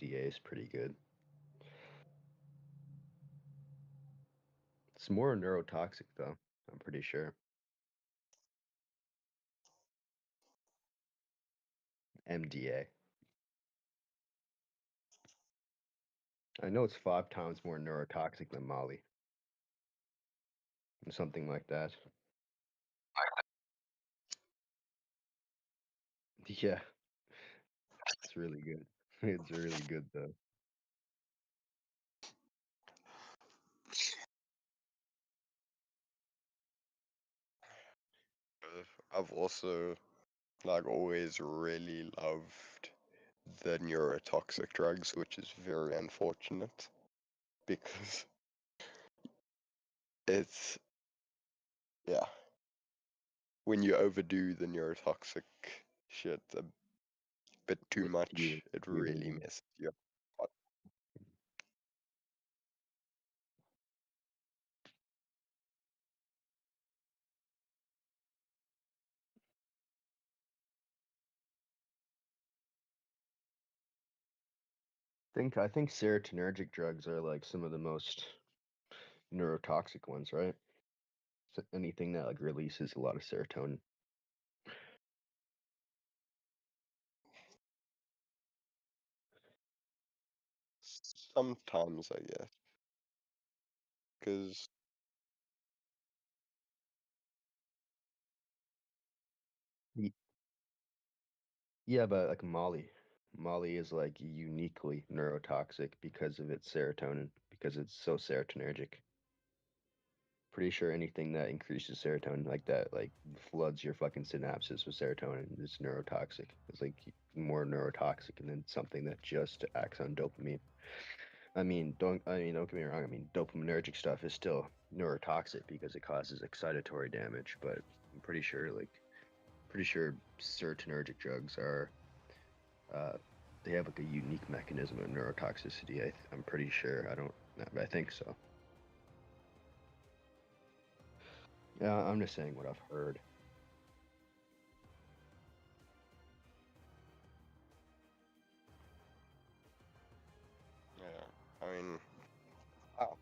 MDA is pretty good. It's more neurotoxic though, I'm pretty sure. MDA. I know it's 5 times more neurotoxic than Molly. Or something like that. Yeah, it's really good. It's really good though. I've also always really loved the neurotoxic drugs, which is very unfortunate because it's when you overdo the neurotoxic shit a bit too much, it really messes you up. I think serotonergic drugs are like some of the most neurotoxic ones, right? So anything that like releases a lot of serotonin. Sometimes, I guess, because Yeah, but like Molly is like uniquely neurotoxic because of its serotonin, because it's so serotonergic. Pretty sure anything that increases serotonin like that, like floods your fucking synapses with serotonin, is neurotoxic. It's like more neurotoxic than something that just acts on dopamine. Don't get me wrong. I mean, dopaminergic stuff is still neurotoxic because it causes excitatory damage. But I'm pretty sure serotonergic drugs are they have like a unique mechanism of neurotoxicity. I'm pretty sure. I think so. Yeah, I'm just saying what I've heard. yeah, I mean, wow,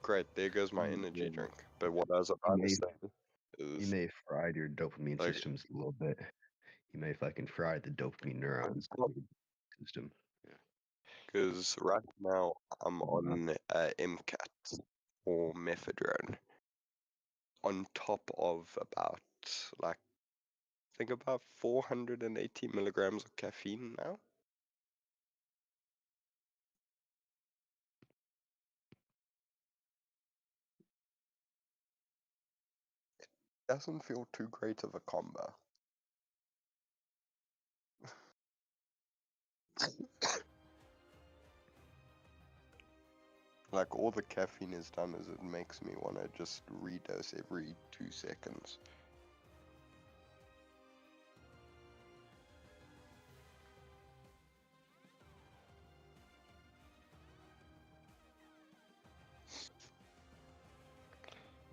great. There goes my energy drink. But what I was about to say You is, may have fried your dopamine like, systems a little bit. You may fucking fry the dopamine neurons system. Yeah. because right now I'm on MCAT or methadone on top of about like I think about 480 milligrams of caffeine now. Doesn't feel too great of a combo. Like all the caffeine has done is it makes me want to just redose every 2 seconds.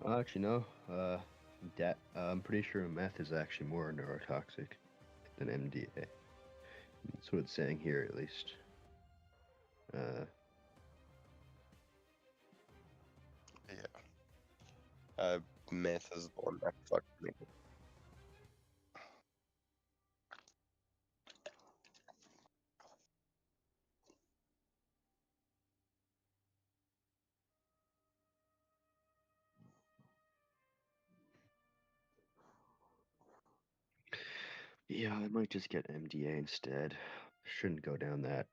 Actually, no. I'm pretty sure meth is actually more neurotoxic than MDA. That's what it's saying here, at least. Yeah. Meth is the one that fucked me. Yeah, I might just get MDA instead. Shouldn't go down that.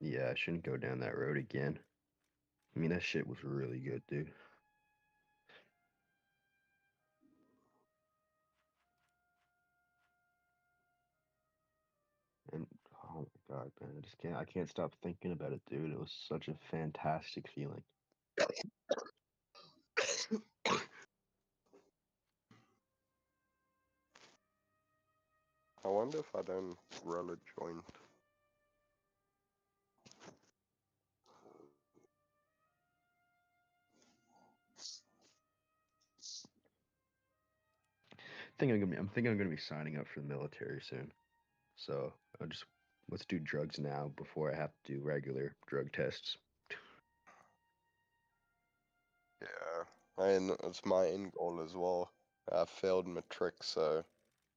Yeah, I shouldn't go down that road again. I mean, that shit was really good, dude. And oh my god, man, I can't stop thinking about it, dude. It was such a fantastic feeling. I wonder if I don't roll a joint. I'm thinking I'm gonna be signing up for the military soon. So Let's do drugs now before I have to do regular drug tests. Yeah, and it's my end goal as well. I failed matric, so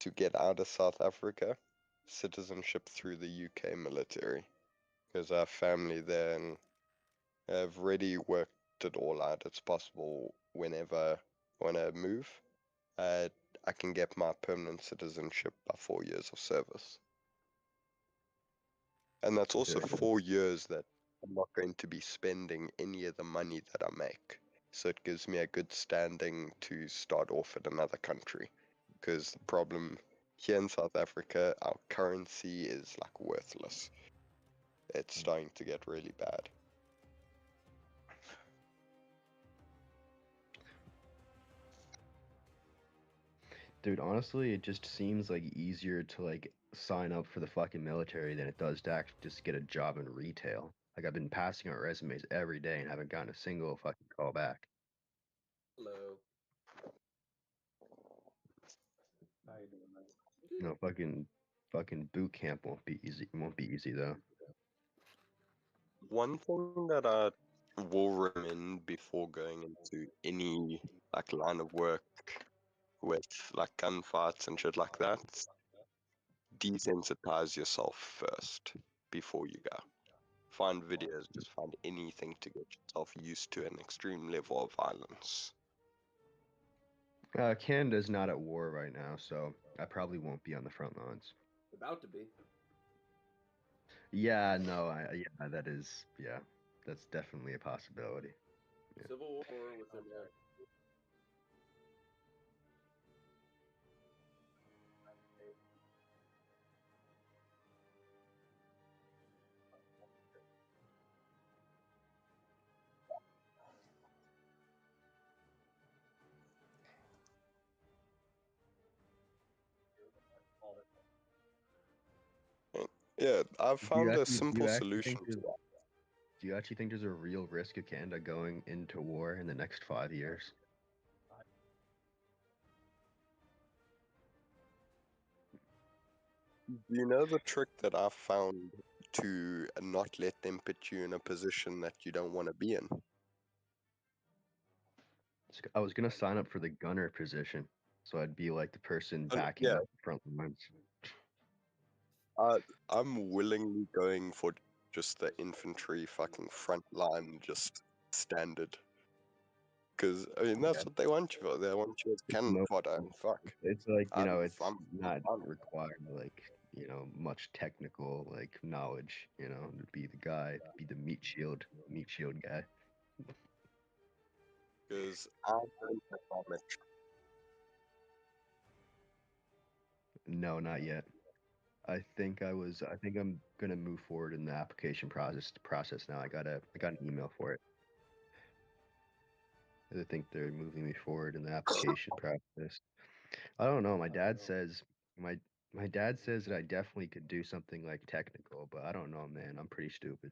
to get out of South Africa, citizenship through the UK military, because I have family there and I've already worked it all out. It's possible whenever I want to move, uh, I can get my permanent citizenship by 4 years of service. And that's also Very good. 4 years that I'm not going to be spending any of the money that I make. So it gives me a good standing to start off in another country. Because the problem here in South Africa, our currency is like worthless. It's starting to get really bad. Dude, honestly, it just seems like easier to like sign up for the fucking military than it does to actually just get a job in retail. Like I've been passing out resumes every day and haven't gotten a single fucking call back. Hello. How you doing, man? No, fucking boot camp won't be easy. Won't be easy though. One thing that I will recommend before going into any like line of work with like gunfights and shit like that, desensitize yourself first before you go. Find videos, just find anything to get yourself used to an extreme level of violence. Canada's not at war right now, so I probably won't be on the front lines. About to be. Yeah, no, yeah, yeah, that's definitely a possibility. Yeah. Civil War within that. Yeah, I've found a Do simple you actually think solution to that. do you actually think there's a real risk of Canada going into war in the next 5 years? You know the trick that I've found to not let them put you in a position that you don't want to be in? I was gonna sign up for the gunner position, so I'd be like the person backing Yeah, up the front lines. I'm willingly going for just the infantry fucking front line, just standard. Because, I mean, Yeah, that's what they want you for. They want you as it's cannon no, fodder. Fuck. it's like it's I'm not fine. required like much technical like knowledge, to be the guy, to be the meat shield guy. Because I don't have that much. No, not yet. I think I'm gonna move forward in the application process now. I got an email for it. I think they're moving me forward in the application process. I don't know. My my dad says that I definitely could do something like technical, but I don't know, man. I'm pretty stupid.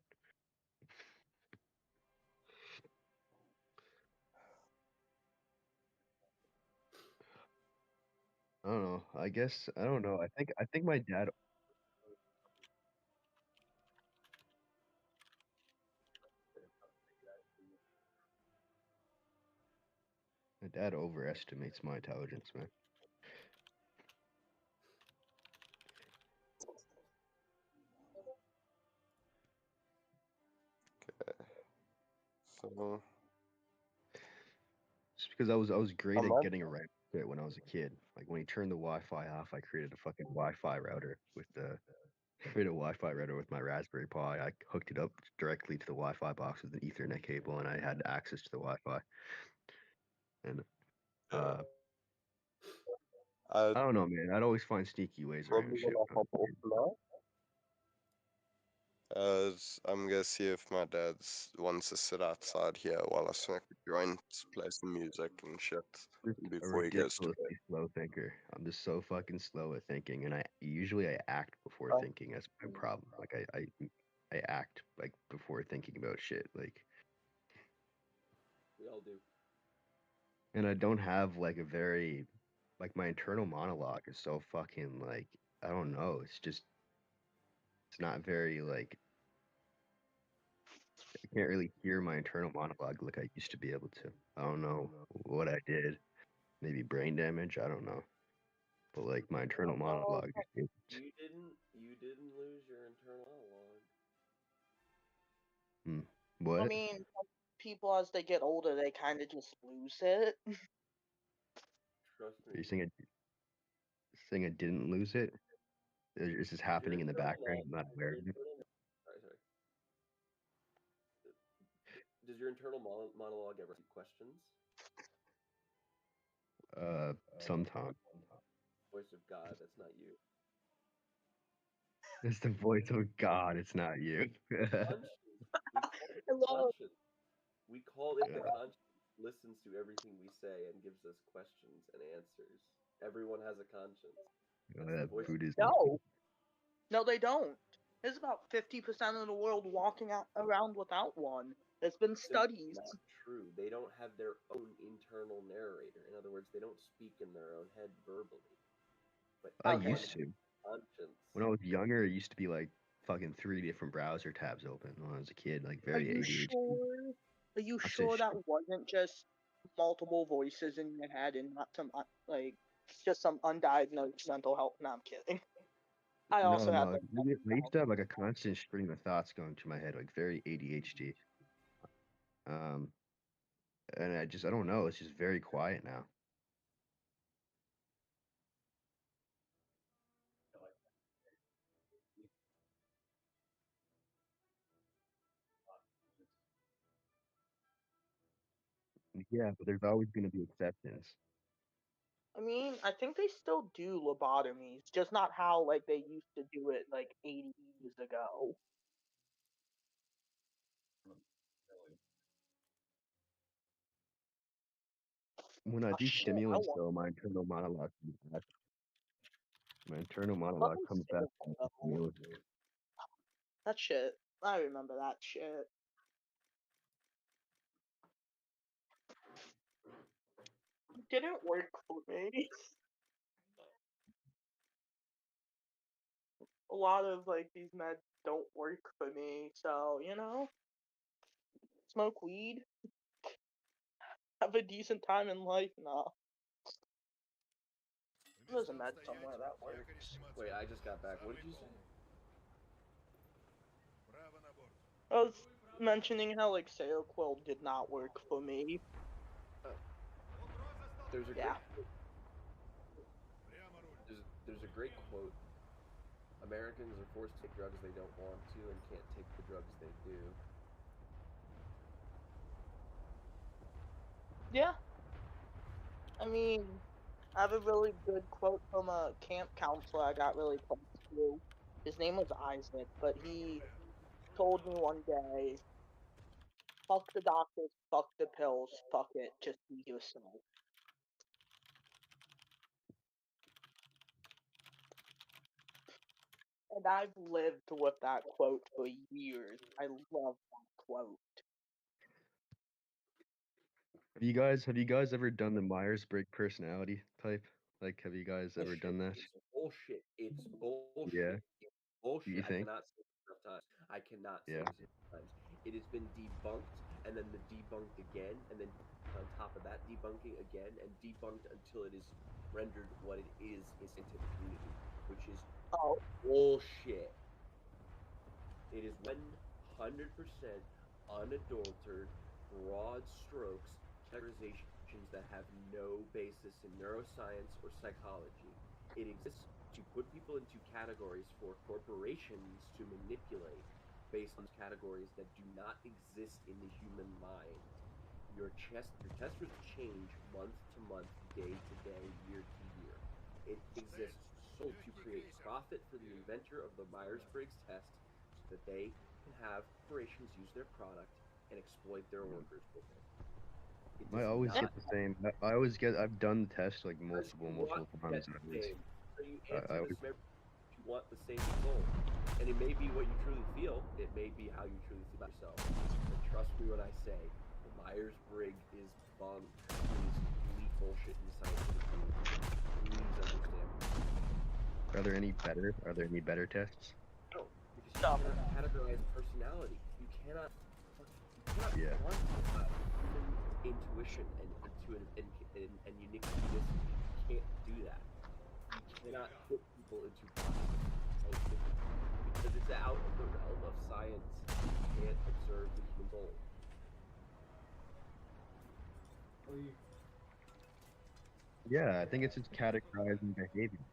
I don't know. I don't know. I think my dad overestimates my intelligence, man. So, Just because I was great I at might, getting around it when I was a kid. Like when he turned the Wi-Fi off, I created a fucking Wi-Fi router with the created a Wi-Fi router with my Raspberry Pi. I hooked it up directly to the Wi-Fi box with an Ethernet cable, and I had access to the Wi-Fi. And yeah, uh, I I don't know, man. I'd always find sneaky ways around probably shit gonna when I was hop a off kid. now. I'm gonna see if my dad wants to sit outside here while I smoke a joint, play some music and shit Just a before he goes to bed. ridiculously slow thinker. I'm just so fucking slow at thinking, and I act before Oh, thinking. That's my problem. Like I act like before thinking about shit. Like, We all do. and I don't have like a very like my internal monologue is so fucking like I don't know. It's just It's not very like I can't really hear my internal monologue like I used to be able to. I don't know what I did. Maybe brain damage. I don't know. But like my internal Well, monologue, You didn't lose your internal monologue. hmm, I what? mean, people as they get older, they kind of just lose it. Trust Are you me. saying I didn't lose it? Is this Does your happening in the internal background? I'm not aware your of it. internal sorry. Does your internal monologue ever ask you questions? Sometime. Voice of God, that's not you. It's the voice of God. It's not you. Conscience. We call it the Hello. conscience. We call it the conscience. Listens to everything we say and gives us questions and answers. Everyone has a conscience. That's the voice. Buddhism. No, they don't. There's about 50% of the world walking around without one. There's been studies. Not true. They don't have their own internal narrator. In other words, they don't speak in their own head verbally. But I Okay. used to. conscience. When I was younger, it used to be like fucking 3 different browser tabs open when I was a kid, like Are very you ADHD. sure? Are you I'd say sure that shit. wasn't just multiple voices in your head and not some like just some undiagnosed mental health? No, I'm kidding. I No, also no. had like I used to have like a constant stream of thoughts going through my head, like very ADHD. Um, and I don't know. It's just very quiet now. Yeah, but there's always going to be exceptions. I mean, I think they still do lobotomies, just not how like they used to do it like 80 years ago. When I Oh do shit, I stimulants, want though, my internal monologue comes back. My internal let monologue me comes see back it, from the though. stimulants. That shit. I remember that shit. It didn't work for me. A lot of like these meds don't work for me, so smoke weed, have a decent time in life. Nah, there's a med somewhere that works. Wait, I just got back. What did you say? I was mentioning how like Seroquel did not work for me. There's a Yeah. there's a great quote. Americans are forced to take drugs they don't want to and can't take the drugs they do. Yeah. I mean, I have a really good quote from a camp counselor I got really close to. His name was Isaac, but he told me one day, fuck the doctors, fuck the pills, fuck it, just be yourself. And I've lived with that quote for years. I love that quote. Have you guys ever done the Myers-Briggs personality type? Like, have you guys ever done that? It's bullshit. It's bullshit. Yeah. It's bullshit. You I think? cannot say it enough times. I cannot say Yeah. it enough times. It has been debunked and then the debunked again and then on top of that debunking again and debunked until it is rendered what it is in scientific community, which is Oh, bullshit. It is 100% unadulterated, broad strokes categorizations that have no basis in neuroscience or psychology. It exists to put people into categories for corporations to manipulate based on categories that do not exist in the human mind. Your test results change month to month, day to day, year to year. It exists solely to create profit for the inventor of the Myers-Briggs test so that they can have corporations use their product and exploit their workers with it. It I does always not. get the same. I always get. I've done the test like Because you want multiple to times. get And the same. So you I answer this always, you want the same result. And it may be what you truly feel. It may be how you truly feel about yourself. But trust me when I say the Myers-Briggs is bunk. It is complete bullshit in the scientific community. Please understand. are there any better? Are there any better tests? No, because Stop it. categorize personality. You cannot Yeah. quantify human intuition and intuitive and uniqueness. You can't do that. You cannot put people into boxes because it's out of the realm of science. You can't observe the human soul. Yeah, I think it's just categorizing behavior.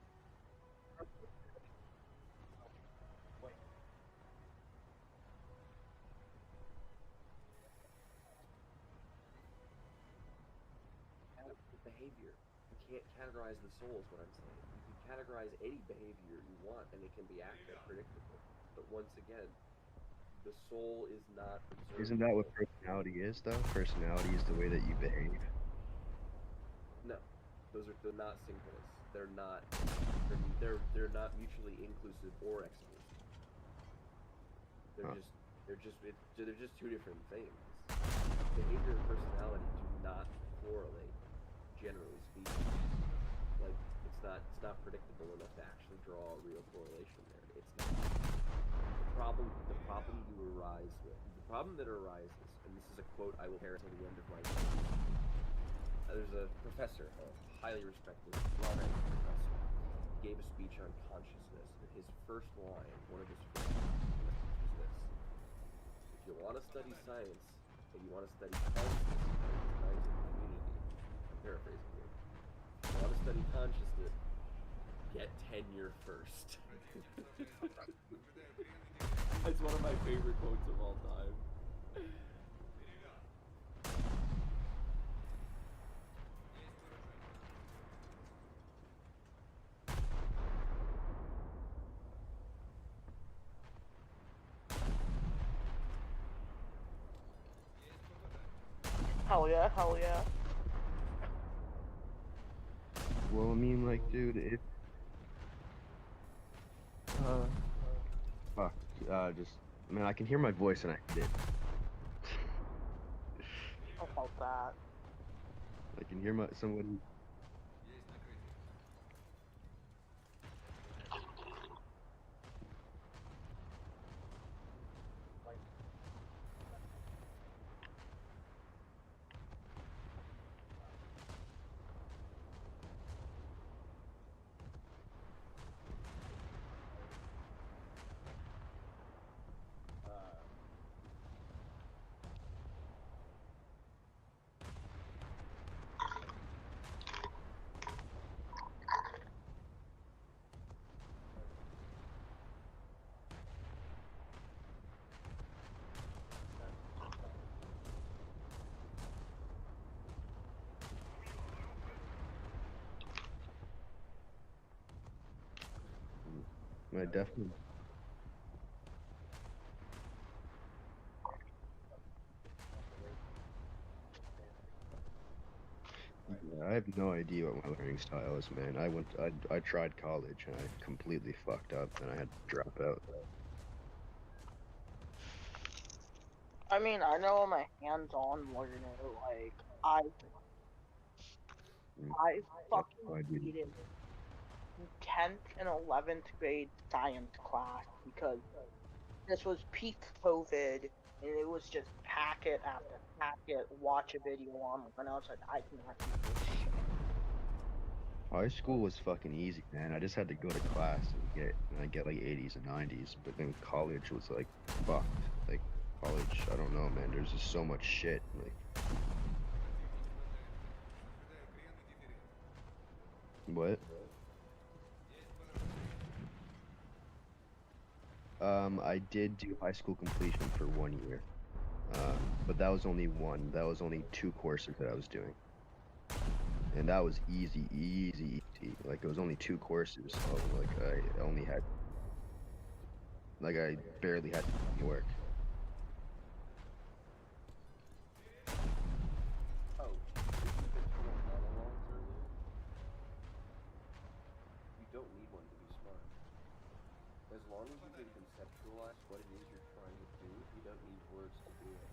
Behavior. You can't categorize the soul, is what I'm saying. You can categorize any behavior you want, and it can be accurate, predictable. But once again, the soul is not Isn't that what observable. personality is, though? Personality is the way that you behave. No, they're not synchronous. They're not. They're not mutually inclusive or exclusive. They're Huh. just. They're just two different things. Behavior and personality do not correlate, generally speaking. Like it's not predictable enough to actually draw a real correlation there. It's not. The problem that arises, and this is a quote I will parrot till the end of my life. There's a professor, a highly respected Robert professor, gave a speech on consciousness, and his first line, one of his first lines, is this: if you want to study science and you want to study consciousness and the scientific community, I'm paraphrasing here. If you want to study consciousness, get tenure first. That's one of my favorite quotes of all time. Hell yeah, hell yeah. Well, I mean, like, dude, if fuck, just man, I can hear my voice and I hate it. About that. I can hear my somebody. I definitely. Yeah, I have no idea what my learning style is, man. I tried college and I completely fucked up and I had to drop out. I mean, I know I'm a hands-on learner. Like, I Mm, I I have fucking no idea. hated 10th and 11th grade science class because this was peak COVID, and it was just packet after packet, watch a video online. And I was like, I cannot do this shit. High school was fucking easy, man. I just had to go to class and I get like 80s and 90s. But then college was like fucked. Like college, I don't know, man. There's just so much shit. Like what? I did do high school completion for 1 year. But that was only one. That was only two courses that I was doing. And that was easy, easy, easy. Like it was only two courses, so like I only had like I barely had to work. Oh, you been told monologues earlier? You don't need one to be smart. As long as you can conceptualize what it is you're trying to do, you don't need words to do it.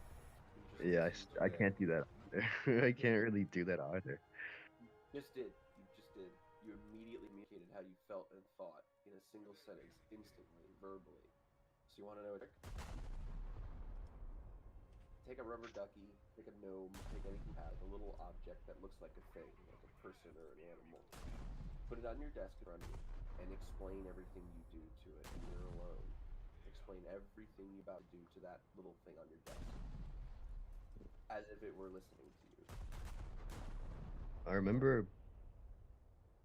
You just Yeah, listen to I it. can't do that either. I can't really do that either. You just did. You just did. You immediately communicated how you felt and thought in a single sentence, instantly, verbally. So you want to know a trick? Take a rubber ducky, take a gnome, take anything you have, a little object that looks like a thing, like a person or an animal. Put it on your desk in front of you, and explain everything you do to it when you're alone. Explain everything you're about to do to that little thing on your desk, as if it were listening to you. I remember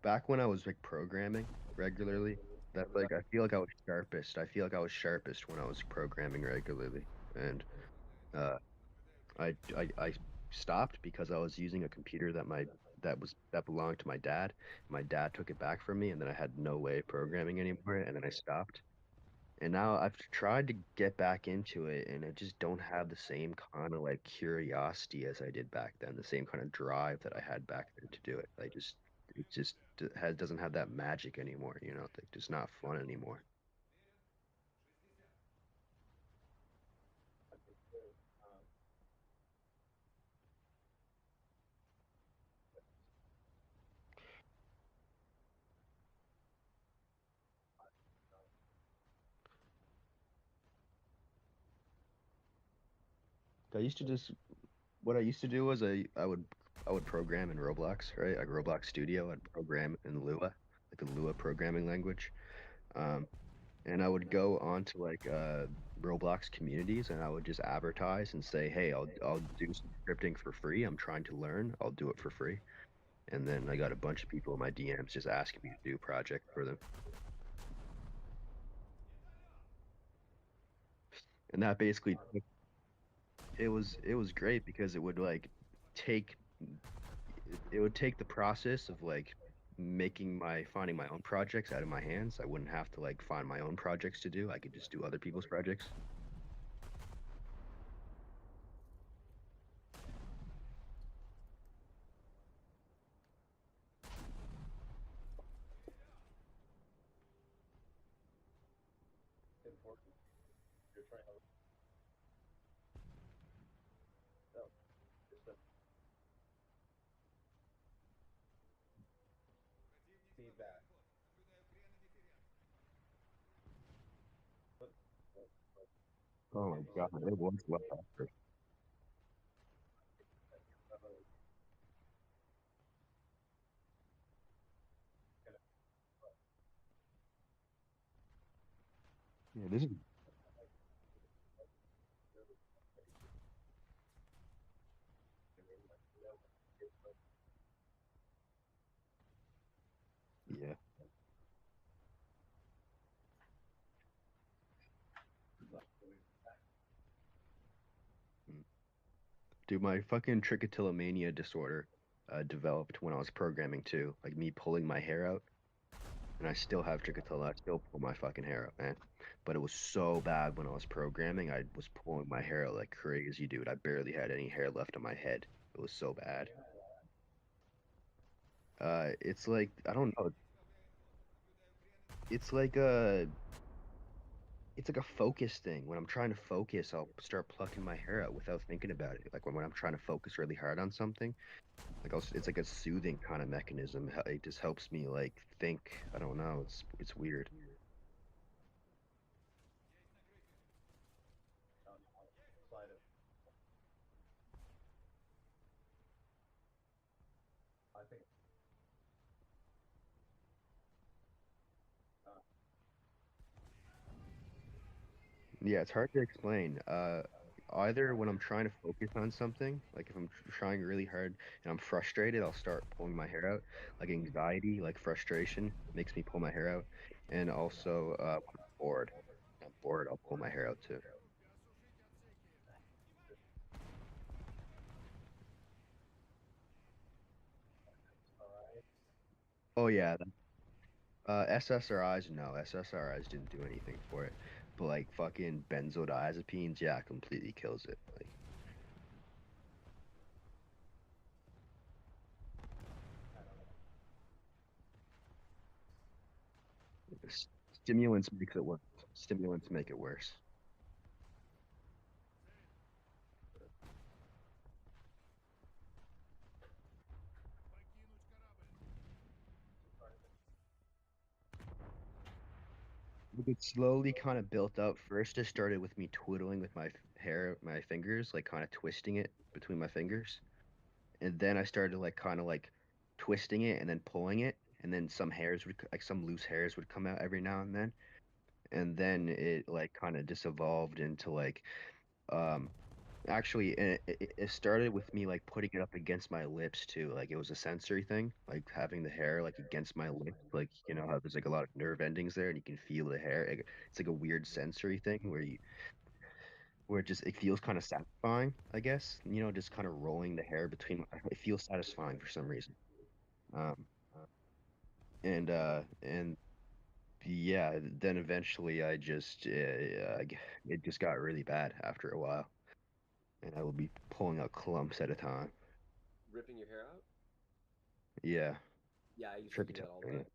back when I was like programming regularly. That's like I feel like I was sharpest. I feel like I was sharpest when I was programming regularly, and uh, I stopped because I was using a computer that belonged to my dad. My dad took it back from me, and then I had no way of programming anymore, and then I stopped. And now I've tried to get back into it, and I just don't have the same kind of like curiosity as I did back then, the same kind of drive that I had back then to do it. It just doesn't have that magic anymore, you know, like just not fun anymore. I used to just what I used to do was I would program in Roblox, right? Like Roblox Studio. I'd program in Lua, like the Lua programming language. Um, and I would go on to like Roblox communities and I would just advertise and say, "Hey, I'll do some scripting for free. I'm trying to learn. I'll do it for free." And then I got a bunch of people in my DMs just asking me to do projects for them. And that basically it was great because it would like take it would take the process of like finding my own projects out of my hands. I wouldn't have to like find my own projects to do. I could just do other people's projects. Oh my god, it was well after. Yeah, this is yeah. Mm. Dude, my fucking trichotillomania disorder developed when I was programming too. Like me pulling my hair out, and I still have trichotillomania. I still pull my fucking hair out, man. But it was so bad when I was programming. I was pulling my hair out like crazy, dude. I barely had any hair left on my head. It was so bad. It's like I don't know. It's like a it's like a focus thing. When I'm trying to focus, I'll start plucking my hair out without thinking about it. Like when I'm trying to focus really hard on something, it's like a soothing kind of mechanism. It just helps me like think. I don't know. It's weird. Yeah, it's hard to explain. Either when I'm trying to focus on something, like if I'm trying really hard and I'm frustrated, I'll start pulling my hair out. Like anxiety, like frustration makes me pull my hair out. And also, when I'm bored, I'll pull my hair out too. Oh yeah, SSRIs, no, SSRIs didn't do anything for it. But like fucking benzodiazepines, yeah, completely kills it. Like stimulants makes it worse. Stimulants make it worse. it slowly kind of built up. First, it started with me twiddling with my hair, my fingers, like kind of twisting it between my fingers. And then I started like kind of like twisting it and then pulling it. And then some hairs would, like some loose hairs would come out every now and then. And then it like kind of just evolved into like, um, actually, it started with me like putting it up against my lips too. Like it was a sensory thing, like having the hair like against my lips. Like you know how there's like a lot of nerve endings there, and you can feel the hair. It's like a weird sensory thing where it feels kind of satisfying, I guess. You know, just kind of rolling the hair between. It feels satisfying for some reason. Um, and yeah, then eventually it just got really bad after a while, and I would be pulling out clumps at a time. Ripping your hair out? Yeah. Yeah, I used to do that all the Trichotillomania.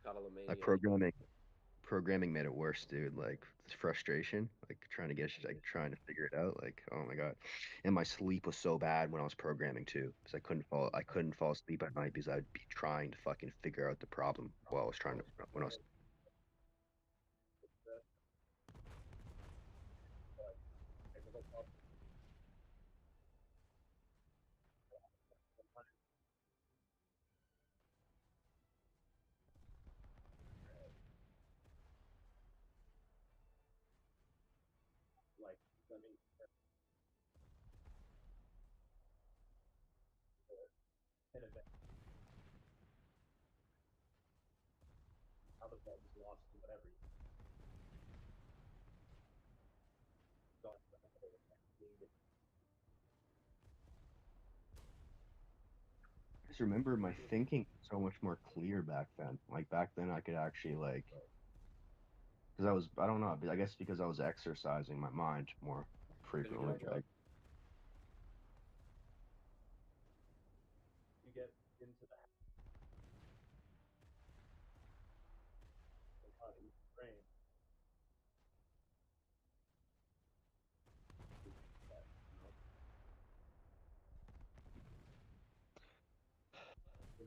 time. Like Cotilomania. programming made it worse, dude. Like this frustration, like trying to figure it out. Like, oh my God. And my sleep was so bad when I was programming too, because I couldn't fall asleep at night because I'd be trying to fucking figure out the problem while I was trying to when I was Like, let me hit event. How the ball was lost to whatever you thought. I just remember my thinking so much more clear back then. Like back then I could actually like because I don't know, I guess because I was exercising my mind more frequently. Like You get into the brain.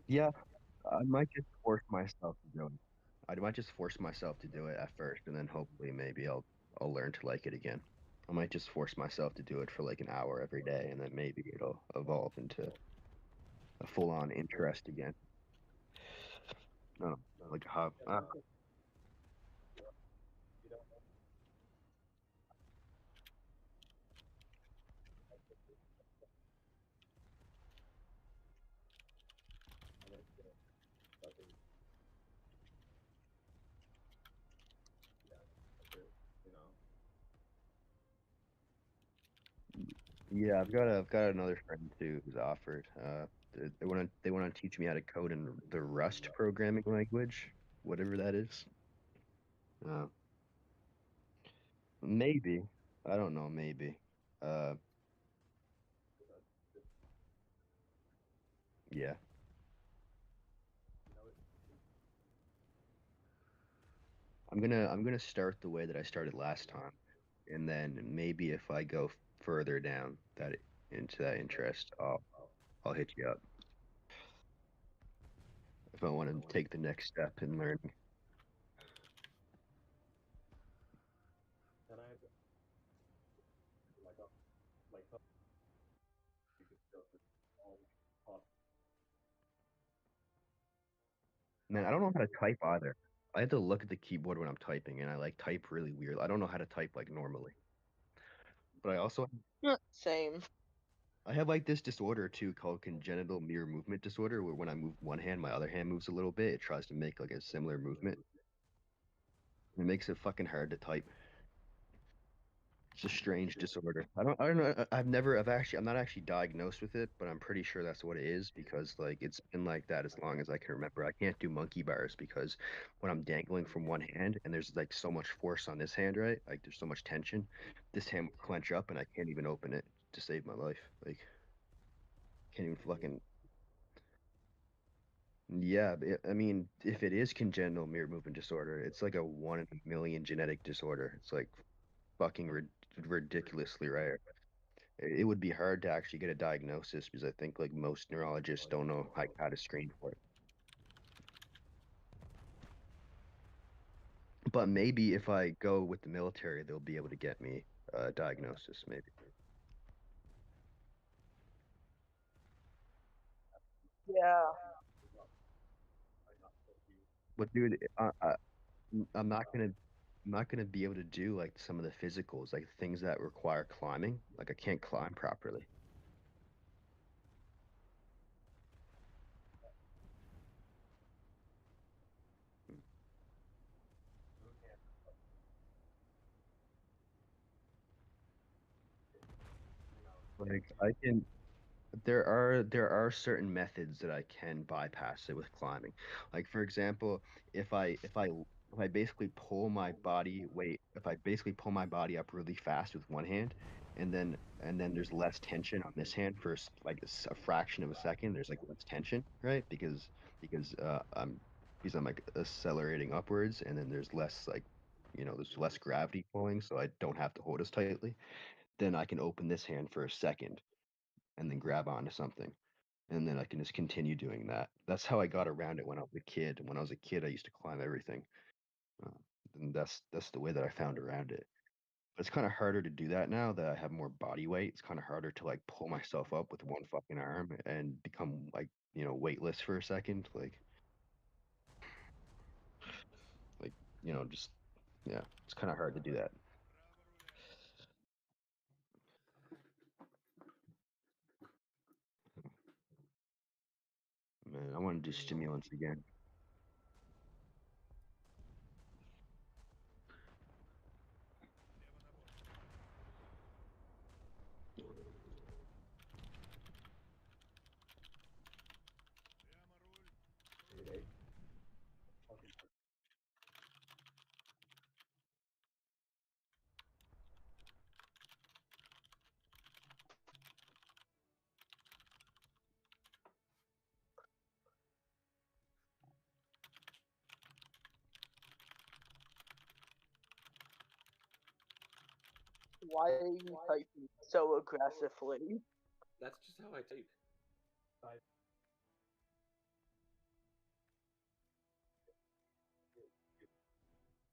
yeah, I might just force myself to do it. I might just force myself to do it at first, and then hopefully maybe I'll learn to like it again. I might just force myself to do it for like an hour every day, and then maybe it'll evolve into a full-on interest again. No, like how? You know. Yeah, I've got another friend too who's offered. They want to teach me how to code in the Rust programming language, whatever that is. Uh, maybe I don't know. Maybe. Uh, yeah. I'm gonna start the way that I started last time, and then maybe if I go further down into that interest, I'll hit you up if I want to take the next step in learning. And I like like you could go through all Man, I don't know how to type either. I have to look at the keyboard when I'm typing, and I like type really weird. I don't know how to type like normally. But Same. I have like this disorder too called congenital mirror movement disorder, where when I move one hand, my other hand moves a little bit. It tries to make like a similar movement. It makes it fucking hard to type. It's a strange disorder. I don't know. I'm not actually diagnosed with it, but I'm pretty sure that's what it is because like it's been like that as long as I can remember. I can't do monkey bars because when I'm dangling from one hand and there's like so much force on this hand, right? Like there's so much tension, this hand will clench up and I can't even open it to save my life. Like can't even fucking yeah. I mean, if it is congenital mirror movement disorder, it's like a 1 in a million genetic disorder. It's like fucking ridiculously rare. It would be hard to actually get a diagnosis because I think like most neurologists don't know how to screen for it. but maybe if I go with the military, they'll be able to get me a diagnosis, maybe. Yeah. But dude, I'm not gonna I'm not gonna be able to do like some of the physicals, like things that require climbing. Like I can't climb properly. Like I can there are certain methods that I can bypass it with climbing. Like for example, if I basically pull my body weight, if I basically pull my body up really fast with one hand, and then there's less tension on this hand for like a fraction of a second, there's like less tension, right? Because I'm like accelerating upwards, and then there's less like there's less gravity pulling, so I don't have to hold as tightly. Then I can open this hand for a second and then grab onto something, and then I can just continue doing that. That's how I got around it when I was a kid. When I was a kid, I used to climb everything, uh, and that's the way that I found around it. But it's kind of harder to do that now that I have more body weight. It's kind of harder to like pull myself up with one fucking arm and become like weightless for a second, like just yeah. It's kind of hard to do that. Man, I want to do stimulants again. Why are you typing so aggressively? That's just how I type.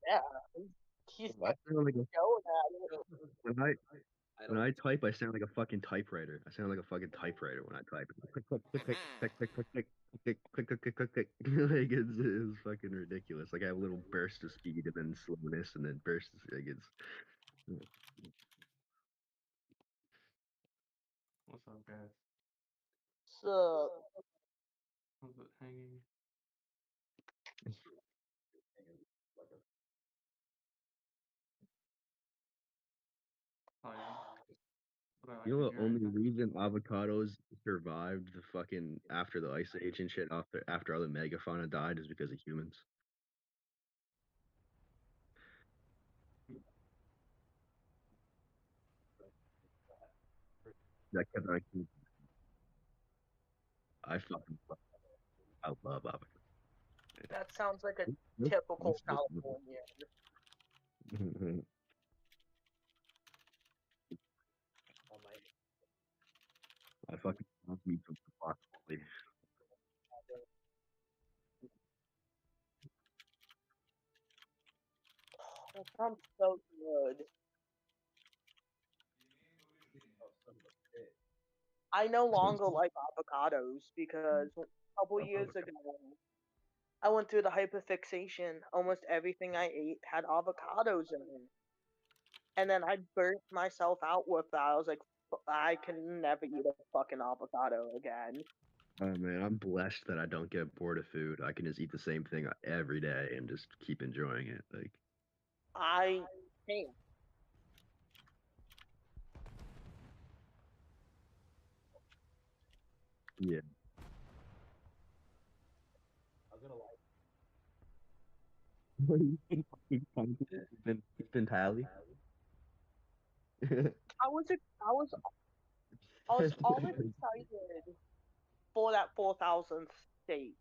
Yeah, he's I sound like a, going at it. when I I When don't. I type, I sound like a fucking typewriter. I sound like a fucking typewriter when I type. Click, click, click, click, click, click, click, click, click, click, click, click, click, click. Like it's fucking ridiculous. Like I have a little burst of speed and then slowness and then burst. Like it's. What's up, guys? So, How's it hanging? Oh yeah. What I You like know to the hear only it. reason avocados survived the fucking after the ice age and shit after all the megafauna died is because of humans. That kept on I fucking I love avocados. that sounds like a Nope, typical nope, Californian. nope. I fucking love me some broccoli. That sounds so good. I no longer like avocados because a couple years ago I went through the hyperfixation. Almost everything I ate had avocados in it. And then I burnt myself out with that. I was like, I can never eat a fucking avocado again. Oh man, I'm blessed that I don't get bored of food. I can just eat the same thing every day and just keep enjoying it. Like, I can't. yeah. It's been tally. I was I was I was all excited for that 4,000th steak.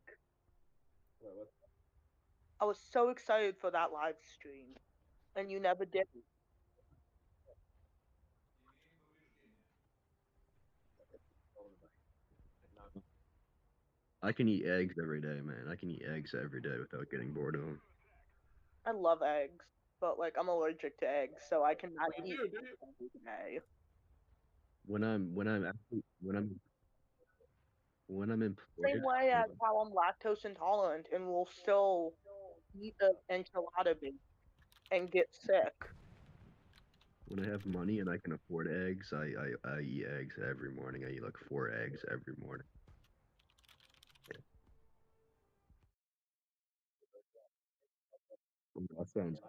I was so excited for that live stream, and you never did. I can eat eggs every day, man. I can eat eggs every day without getting bored of them. I love eggs, but like I'm allergic to eggs, so I cannot You eat do, do you? eggs every day. When I'm Same employed, way as how I'm lactose intolerant and will still eat an enchilada bake and get sick. when I have money and I can afford eggs, I eat eggs every morning. I eat like 4 eggs every morning. That sounds.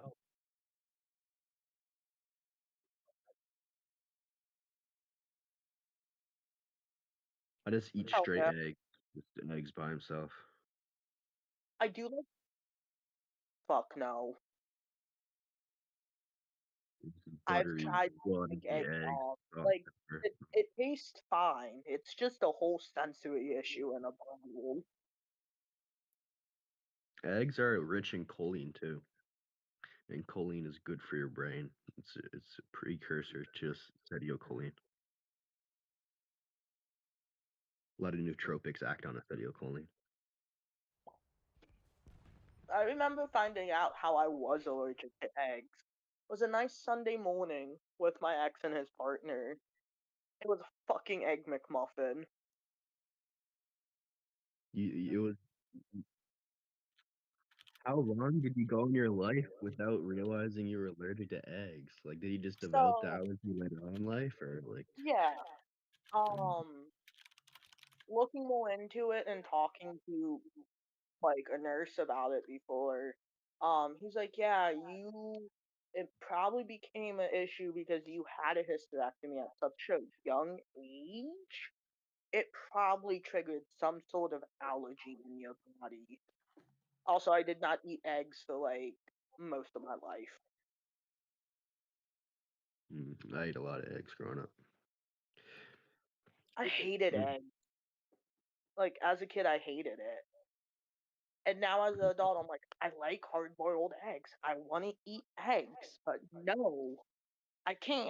I just eat Oh straight yeah, eggs, just eggs by himself. I do like. Fuck no. Just I've buttery, tried bloody like egg eggs, dog. salt, Like pepper. it tastes fine. It's just a whole sensory issue in a bottle. Eggs are rich in choline too, and choline is good for your brain. It's a precursor to acetylcholine. A lot of nootropics act on acetylcholine. I remember finding out how I was allergic to eggs. It was a nice Sunday morning with my ex and his partner. It was a fucking egg McMuffin. It was how long did you go in your life without realizing you were allergic to eggs? Like, did you just develop the So allergy later on in life, or like? yeah, looking more into it and talking to like a nurse about it before, he's like, yeah, it probably became an issue because you had a hysterectomy at such a young age. It probably triggered some sort of allergy in your body. Also, I did not eat eggs for like most of my life. I ate a lot of eggs growing up. I hated Mm. eggs. Like as a kid, I hated it. And now as an adult, I'm like, I like hard boiled eggs. I want to eat eggs, but no, I can't.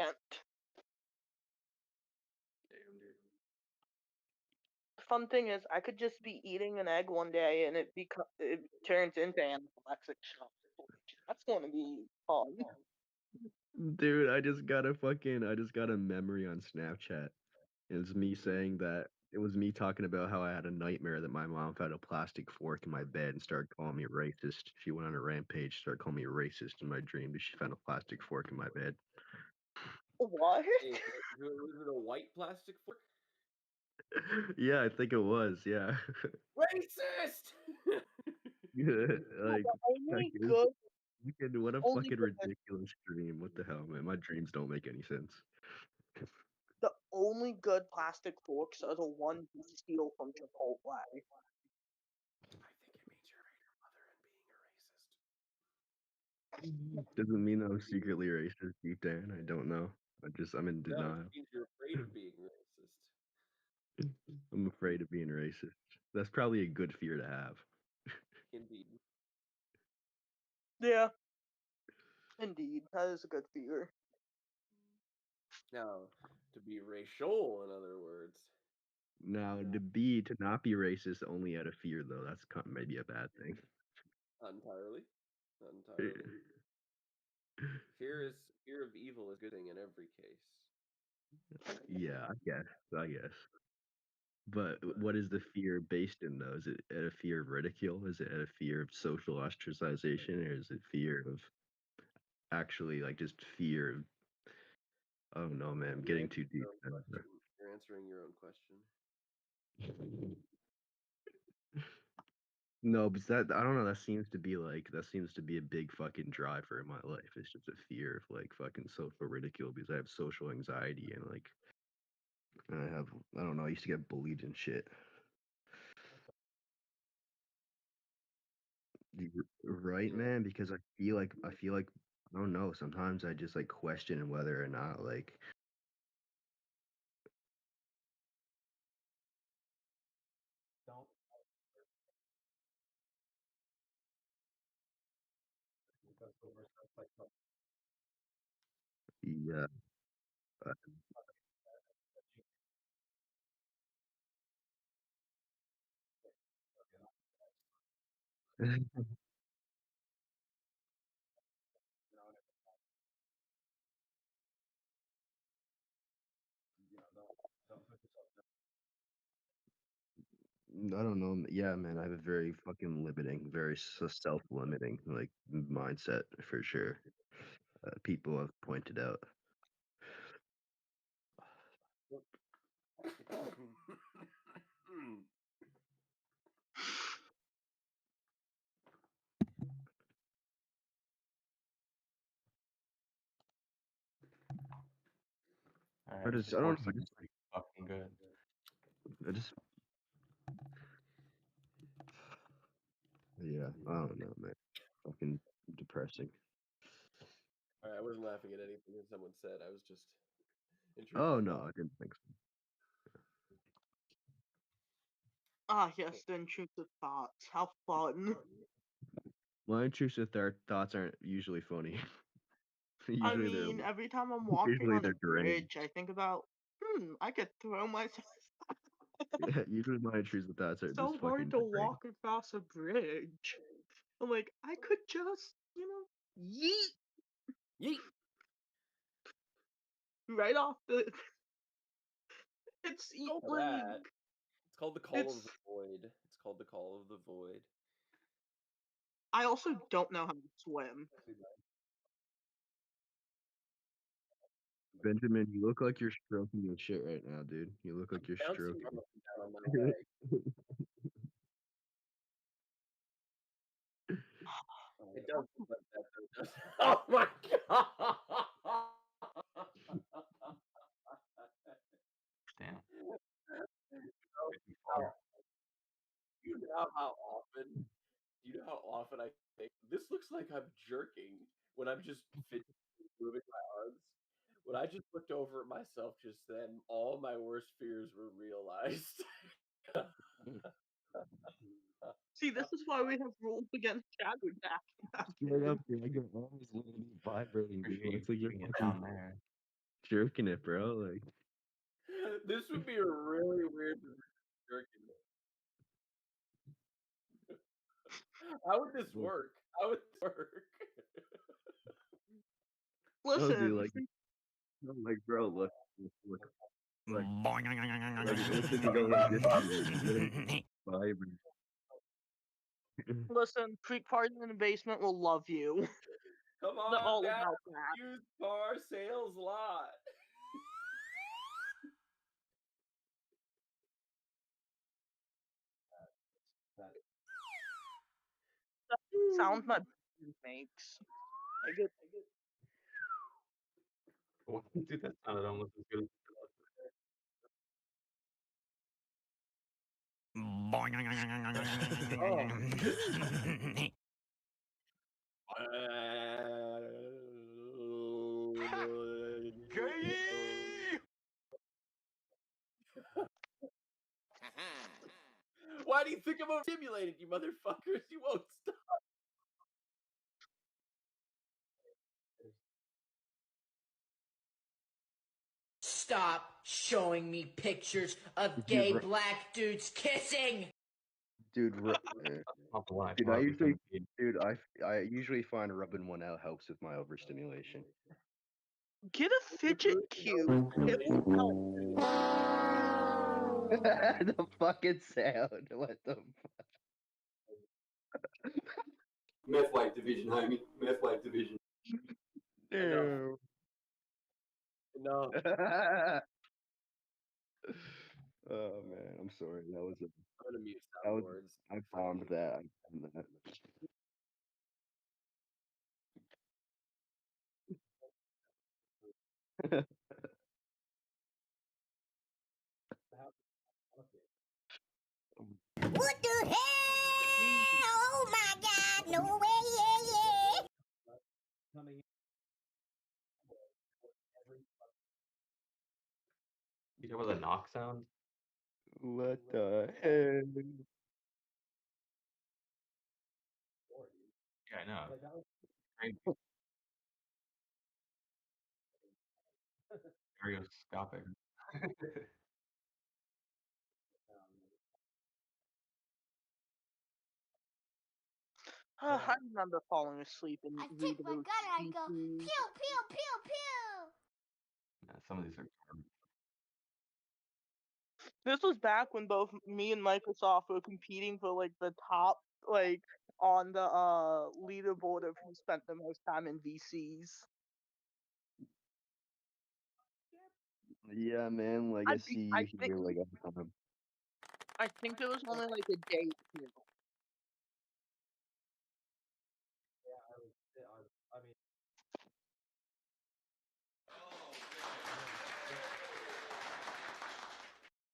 Damn, dude. The fun thing is, I could just be eating an egg one day and it turns into anaphylactic shock. That's going to be fun. Dude, I just got a memory on Snapchat. It's me saying that it was me talking about how I had a nightmare that my mom found a plastic fork in my bed and started calling me racist. She went on a rampage, started calling me racist in my dream because she found a plastic fork in my bed. What? Was it a white plastic fork? Yeah, I think it was. Yeah. Racist! Like, The heck, only good, what a only fucking good, ridiculous dream. What the hell, man? My dreams don't make any sense. the only good plastic forks are the ones you steal from Chipotle. I think it means you're your mother and being a racist. Doesn't mean I'm secretly racist deep down. I don't know. I'm in No, it denial. means you're afraid of being racist. I'm afraid of being racist. That's probably a good fear to have. Indeed. Yeah, indeed, that is a good fear. Now, to be racial, in other words. Now, to not be racist only out of fear, though, that's maybe a bad thing. Entirely. Entirely. Fear of evil is a good thing in every case. Yeah, I guess. But what is the fear based in, though? Is it out of fear of ridicule? Is it out of fear of social ostracization, or is it fear of actually like just fear of? Oh no, man, I'm You're getting answering too deep. your own question. You're answering your own question. No, but I don't know. That seems to be a big fucking driver in my life. It's just a fear of like fucking social ridicule because I have social anxiety and like I don't know. I used to get bullied and shit. Right, man? Because I feel like I don't know. Sometimes I just like question whether or not like yeah. I don't know. Yeah, man, I have a very fucking limiting, very self-limiting like mindset for sure. People have pointed out. I Alright, just, this I don't horse know. is pretty fucking good. I just, yeah, I don't know, man. Fucking depressing. Alright, I wasn't laughing at anything that someone said. I was just Oh intrusive no, thought. I didn't think so. Ah, yes, the intrusive thoughts. How fun. My intrusive thoughts aren't usually funny. I usually they're mean, every time I'm walking usually on a they're deranged. bridge, I think about, I could throw myself. Yeah, usually my intrusive thoughts are So just hard fucking to deranged. walk across a bridge. I'm like, I could just, yeet Yeet! right off the. It's Oh, like that. It's called the Call of it's. the Void. It's called the Call of the Void. I also don't know how to swim. Benjamin, you look like you're stroking your shit right now, dude. You look like you're Bouncing stroking. up and down on my leg. It does look like that, though, doesn't it? Oh my god! Damn. How- you know how often I think this looks like I'm jerking when I'm just moving my arms. When I just looked over at myself just then, all my worst fears were realized. See, this is why we have rules against shadow jacking. Straight up, dude. Your arm is literally vibrating, dude. Appreciate you Looks like you're keeping it fucking down there. jerking it, bro. Like, This would be a really weird jerking. How would this look, work? How would this work? no, dude, Listen, like, no, like, bro, look, like, it looks like you go like this, dude. It's literally vibrating. listen, Creek Party in the Basement will love you. Come They're on all down about to that. the used car sales lot. Sounds my brain makes. I get Dude, that sounded almost as good as Why do you think I'm overstimulated, you motherfuckers? You won't stop. Stop showing me pictures of Dude, gay black dudes kissing! dude, not the one I dude, thought it was gonna be. dude, I usually find rubbing one out helps with my overstimulation. get a fidget cube. It will help. The fucking sound. What the Meth Light Division, homie. Meth Light Division. no. No, Oh man, I'm sorry. I'm gonna mute That was soundboards. I bombed that. I bombed that. What the hell? Oh my god, no way, yeah, yeah. You know with a knock sound? What the hell? Yeah, I know. Crazy. Stereoscopic. I remember falling asleep and I reading take my gun and I go pew pew pew pew. Yeah, some of these are garbage. This was back when both me and Microsoft were competing for like the top, like on the leaderboard of who spent the most time in VCs. Yeah, man. Like I I think see I you think here like all the time. I think there was only like a day too.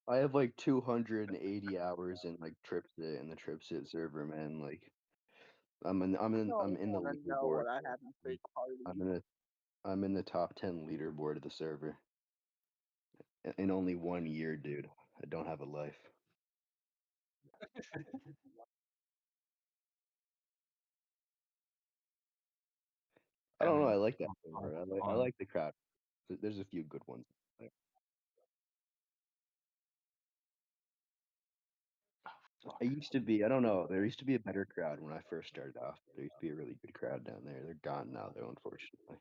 I have like 280 hours in like Tripsit and the Tripsit server, man. Like I'm No in the wanna know leaderboard. what I had in fake I'm party. in I'm in the top 10 leaderboard of the server. In only 1 year, dude. I don't have a life. I I don't know. I mean, like that on, server. I on like the crowd. There's a few good ones. Like, I used to be. I don't know. There used to be a better crowd when I first started off. There used to be a really good crowd down there. They're gone now, though, unfortunately.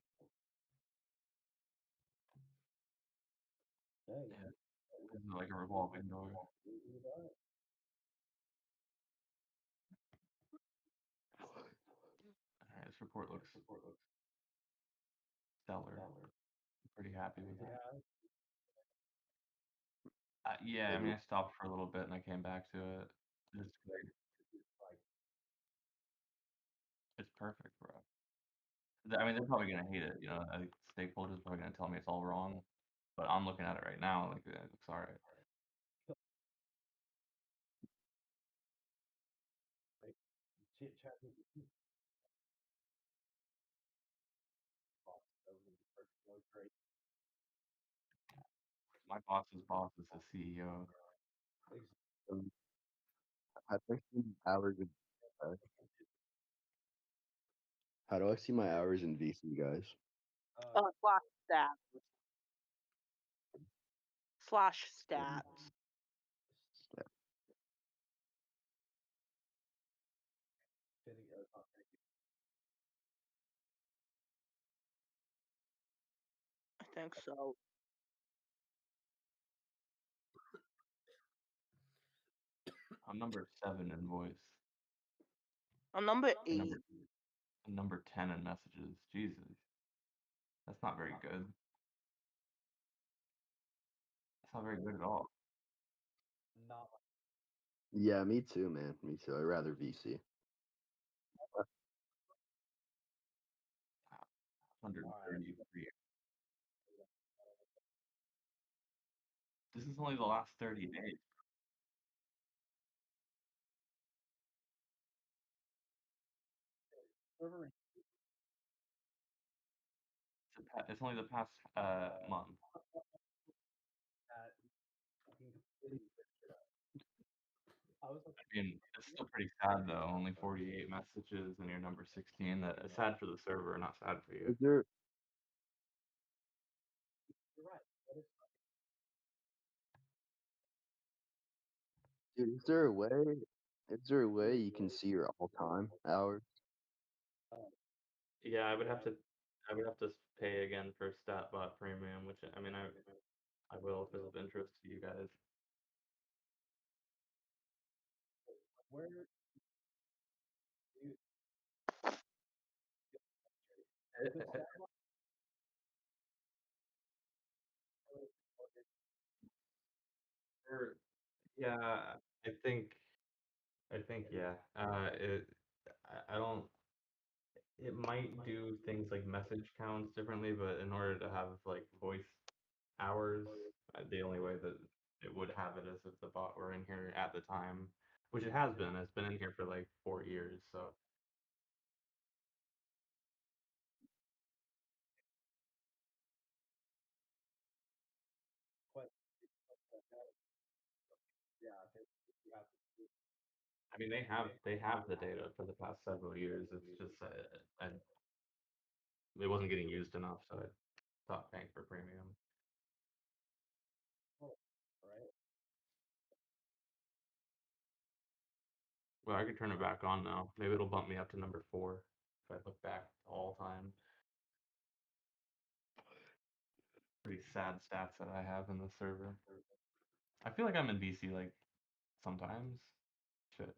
this is like a revolving door. Alright, this report looks stellar. I'm pretty happy with it. Yeah, I mean, I stopped for a little bit and I came back to it. It's great. It's perfect, bro. I mean, they're probably gonna hate it. You know, I think stakeholders are probably gonna tell me it's all wrong, but I'm looking at it right now, like it looks all right. My boss's boss is the CEO. Um, how do I see my hours in, uh, how do I see my hours in VC, guys? Slash stats. Slash stats. I think so. I'm number 7 in voice. I'm number And 8. number 10 in messages. Jesus, that's not very good. That's not very good at all. Yeah, me too, man. Me too. I'd rather VC. 133. This is only the last 30 days. It's only the past month. I mean, it's still pretty sad though. Only 48 messages and you're number 16. That is sad for the server, not sad for you. Is there, dude, is there a way you can see your all-time hours? Yeah, I would have to pay again for StatBot Premium, which I mean I will if it's of interest to you guys. Or- Yeah, I think yeah. I don't. It might do things like message counts differently, but in order to have like voice hours, the only way that it would have it is if the bot were in here at the time, which it has been. It's been in here for like 4 years, so I mean they have the data for the past several years. It's just it wasn't getting used enough, so I stopped paying for premium. Well, I could turn it back on now. Maybe it'll bump me up to number 4 if I look back to all time. Pretty sad stats that I have in the server. I feel like I'm in BC like sometimes. Shit.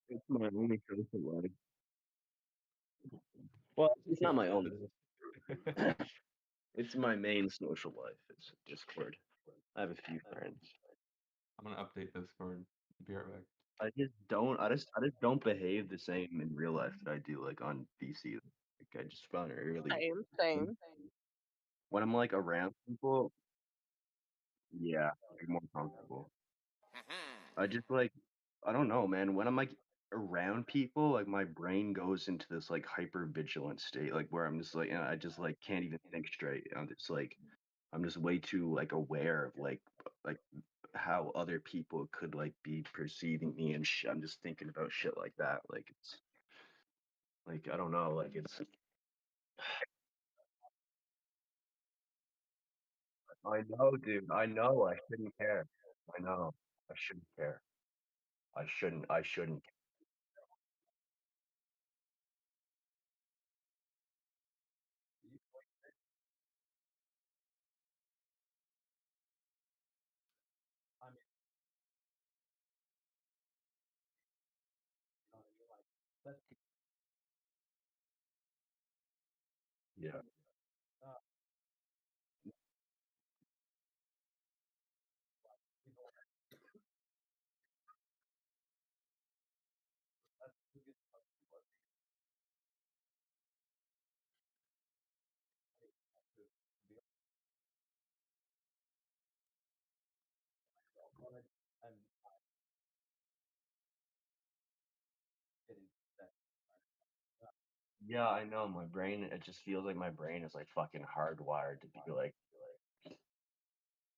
It's my only social life. Well, it's not my only. It's my main social life. It's Discord. I have a few friends. I'm gonna update Discord. Be right back. I just don't behave the same in real life that I do like on DC. Like I just found it really Same. when I'm like around people, yeah, I'm more comfortable. I just like I don't know, man. When I'm like around people, like my brain goes into this like hyper vigilant state, like where I'm just like I just like can't even think straight. I'm just way too like aware of like how other people could like be perceiving me and I'm just thinking about shit like that. Like it's like I don't know, like it's I know, dude. I know I shouldn't care. I know. I shouldn't care. I shouldn't. Yeah. Yeah, I know. My brain, it just feels like my brain is like fucking hardwired to be like,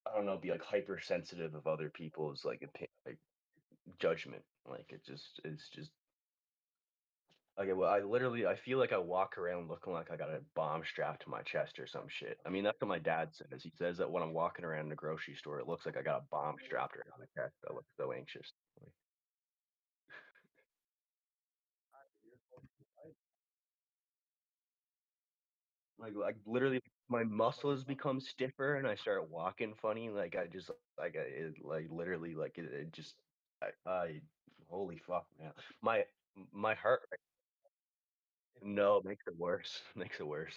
I don't know, be like hypersensitive of other people's like judgment. Like it's just okay. Well, I feel like I walk around looking like I got a bomb strapped to my chest or some shit. I mean, that's what my dad says. He says that when I'm walking around the grocery store, it looks like I got a bomb strapped around my chest. I look so anxious. Like literally my muscles become stiffer and I start walking funny. Like I just like it like literally like it just I holy fuck, man. My my heart rate, no, makes it worse. Makes it worse.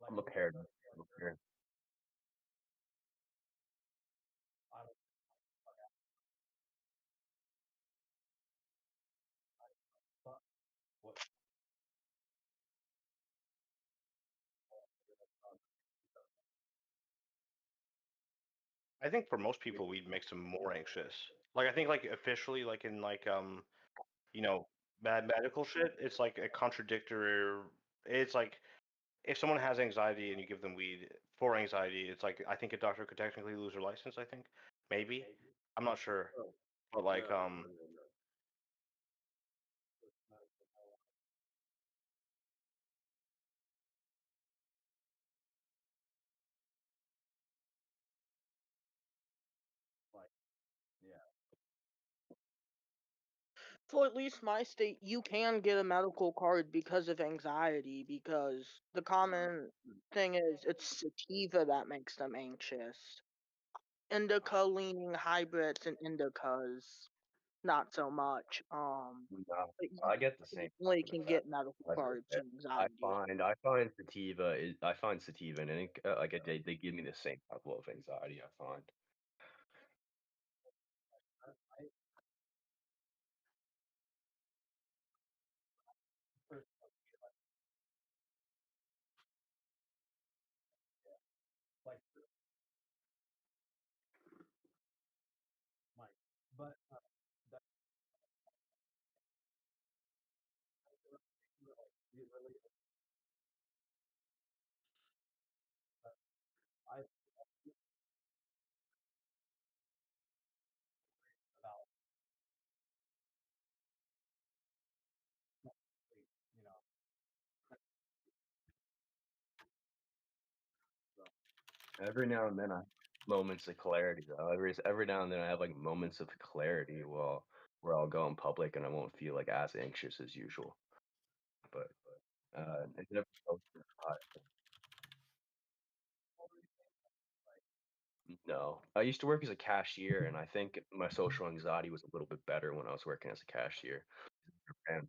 I'm a paranoid. I'm a paranoid. I think for most people, weed makes them more anxious. Like I think like officially, like in like you know, medical shit, it's like a contradictory. It's like if someone has anxiety and you give them weed for anxiety, it's like I think a doctor could technically lose their license. I think maybe I'm not sure, but like For at least my state, you can get a medical card because of anxiety, because the common thing is it's sativa that makes them anxious. Indica leaning hybrids and indicas, not so much. No, But you I get the same definitely with can that. get medical I get cards that. for anxiety. I find sativa and like they give me the same level of anxiety. I find. Every now and then I have moments of clarity though. Every now and then I have like moments of clarity where I'll go in public and I won't feel like as anxious as usual. But it never goes too high. No, I used to work as a cashier, and I think my social anxiety was a little bit better when I was working as a cashier. And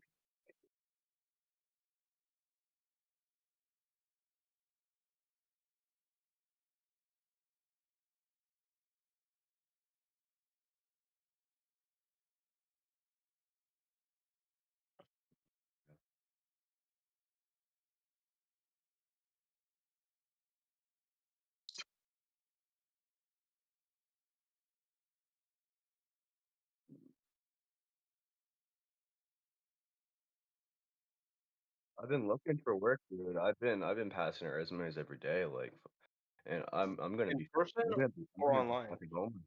I've been looking for work, dude. I've been passing out resumes every day, like, and I'm gonna In be person I'm or gonna be online? fucking homeless.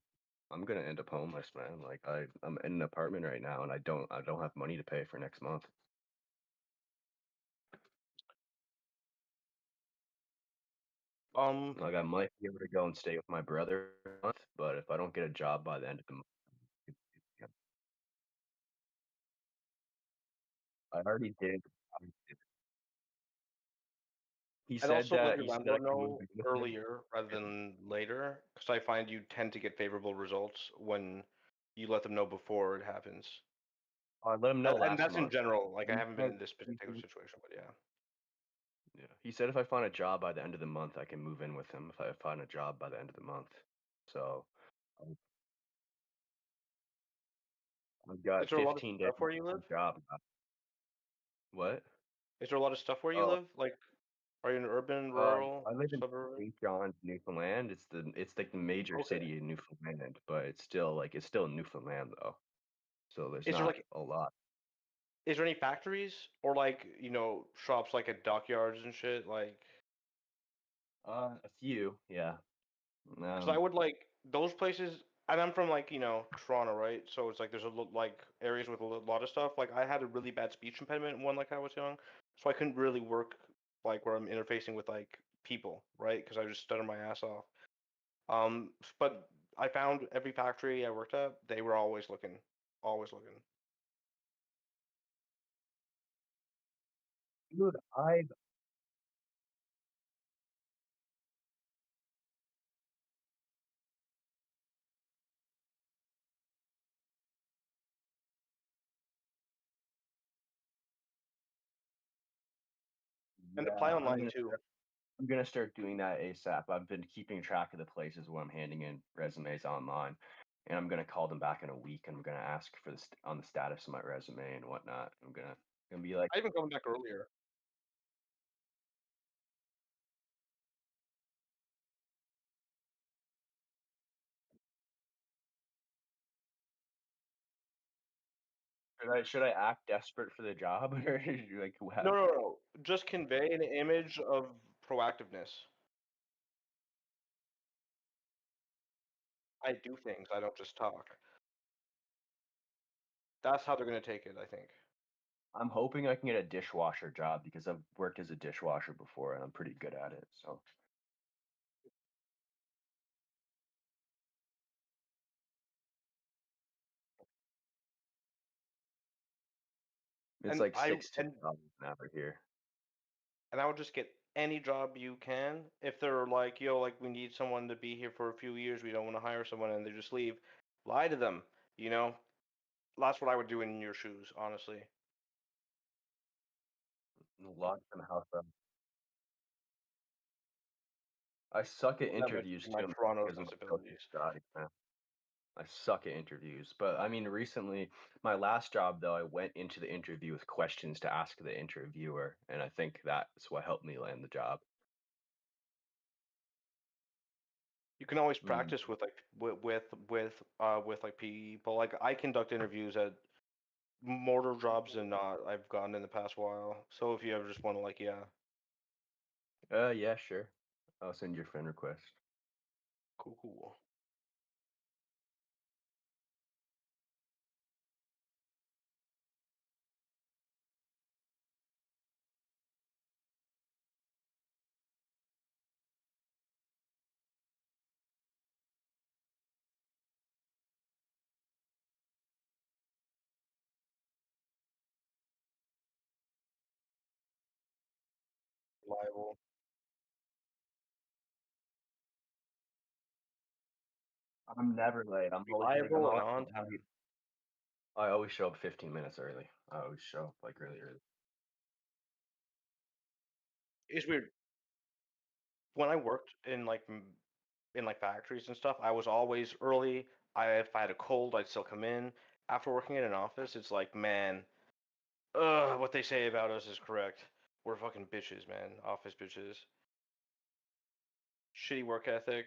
I'm gonna end up homeless, man. Like I'm in an apartment right now, and I don't have money to pay for next month. Um, Like I might be able to go and stay with my brother for a month, but if I don't get a job by the end of the month, yeah, I already did. I did. He I'd said also let that your he said I landlord can move know in with him. earlier rather than later, because I find you tend to get favorable results when you let them know before it happens. I let him know And last that's in month. general. Like I He haven't been said, in this he particular said situation, but yeah. Yeah, he said if I find a job by the end of the month, I can move in with him if I find a job by the end of the month. So I've I've Is got there a lot of 15 days stuff where you for live? a job. What? Is there a lot of stuff where you Uh, live? Like, are you in urban, rural, I live in suburban? St. John's, Newfoundland. It's like the major Okay. city in Newfoundland, but it's still Newfoundland though. So there's Is there not like a lot. is there any factories or like, shops like at dockyards and shit? Like, A few, yeah. because I Um, would like those places, and I'm from like, Toronto, right? So it's like there's like areas with a lot of stuff. Like I had a really bad speech impediment when like I was young, so I couldn't really work like where I'm interfacing with like people, right? Because I just stutter my ass off. But I found every factory I worked at, they were always looking, always looking. dude, I've And yeah, apply online too. I'm gonna start doing that ASAP. I've been keeping track of the places where I'm handing in resumes online, and I'm gonna call them back in a week, and I'm gonna ask for on the status of my resume and whatnot. I'm gonna be like, I even come back earlier. should I act desperate for the job or like No, what? no, no. Just convey an image of proactiveness. I do things. I don't just talk. That's how they're gonna take it, I think. I'm hoping I can get a dishwasher job because I've worked as a dishwasher before and I'm pretty good at it. So it's And like I 16 dollars an hour here. and I would just get any job you can. If they're like, yo, like we need someone to be here for a few years, we don't want to hire someone and they just leave, lie to them, you know? That's what I would do in your shoes, honestly. Lots in the house. I suck at Well, that might interviews be my too Toronto because of my social disabilities. studies, man. I suck at interviews. But I mean, recently, my last job though, I went into the interview with questions to ask the interviewer, and I think that's what helped me land the job. You can always Mm. practice with like with like people. Like I conduct interviews at more jobs than not I've gotten in the past while. So if you ever just want to like, yeah, Yeah, sure. I'll send your friend request. cool, cool. reliable. I'm never late. I'm always like, Reliable and on time. I always show up 15 minutes early. I always show up like really early. It's weird. When I worked in in like factories and stuff, I was always early. If I had a cold, I'd still come in. After working in an office, it's like, man, what they say about us is correct. We're fucking bitches, man. Office bitches. Shitty work ethic.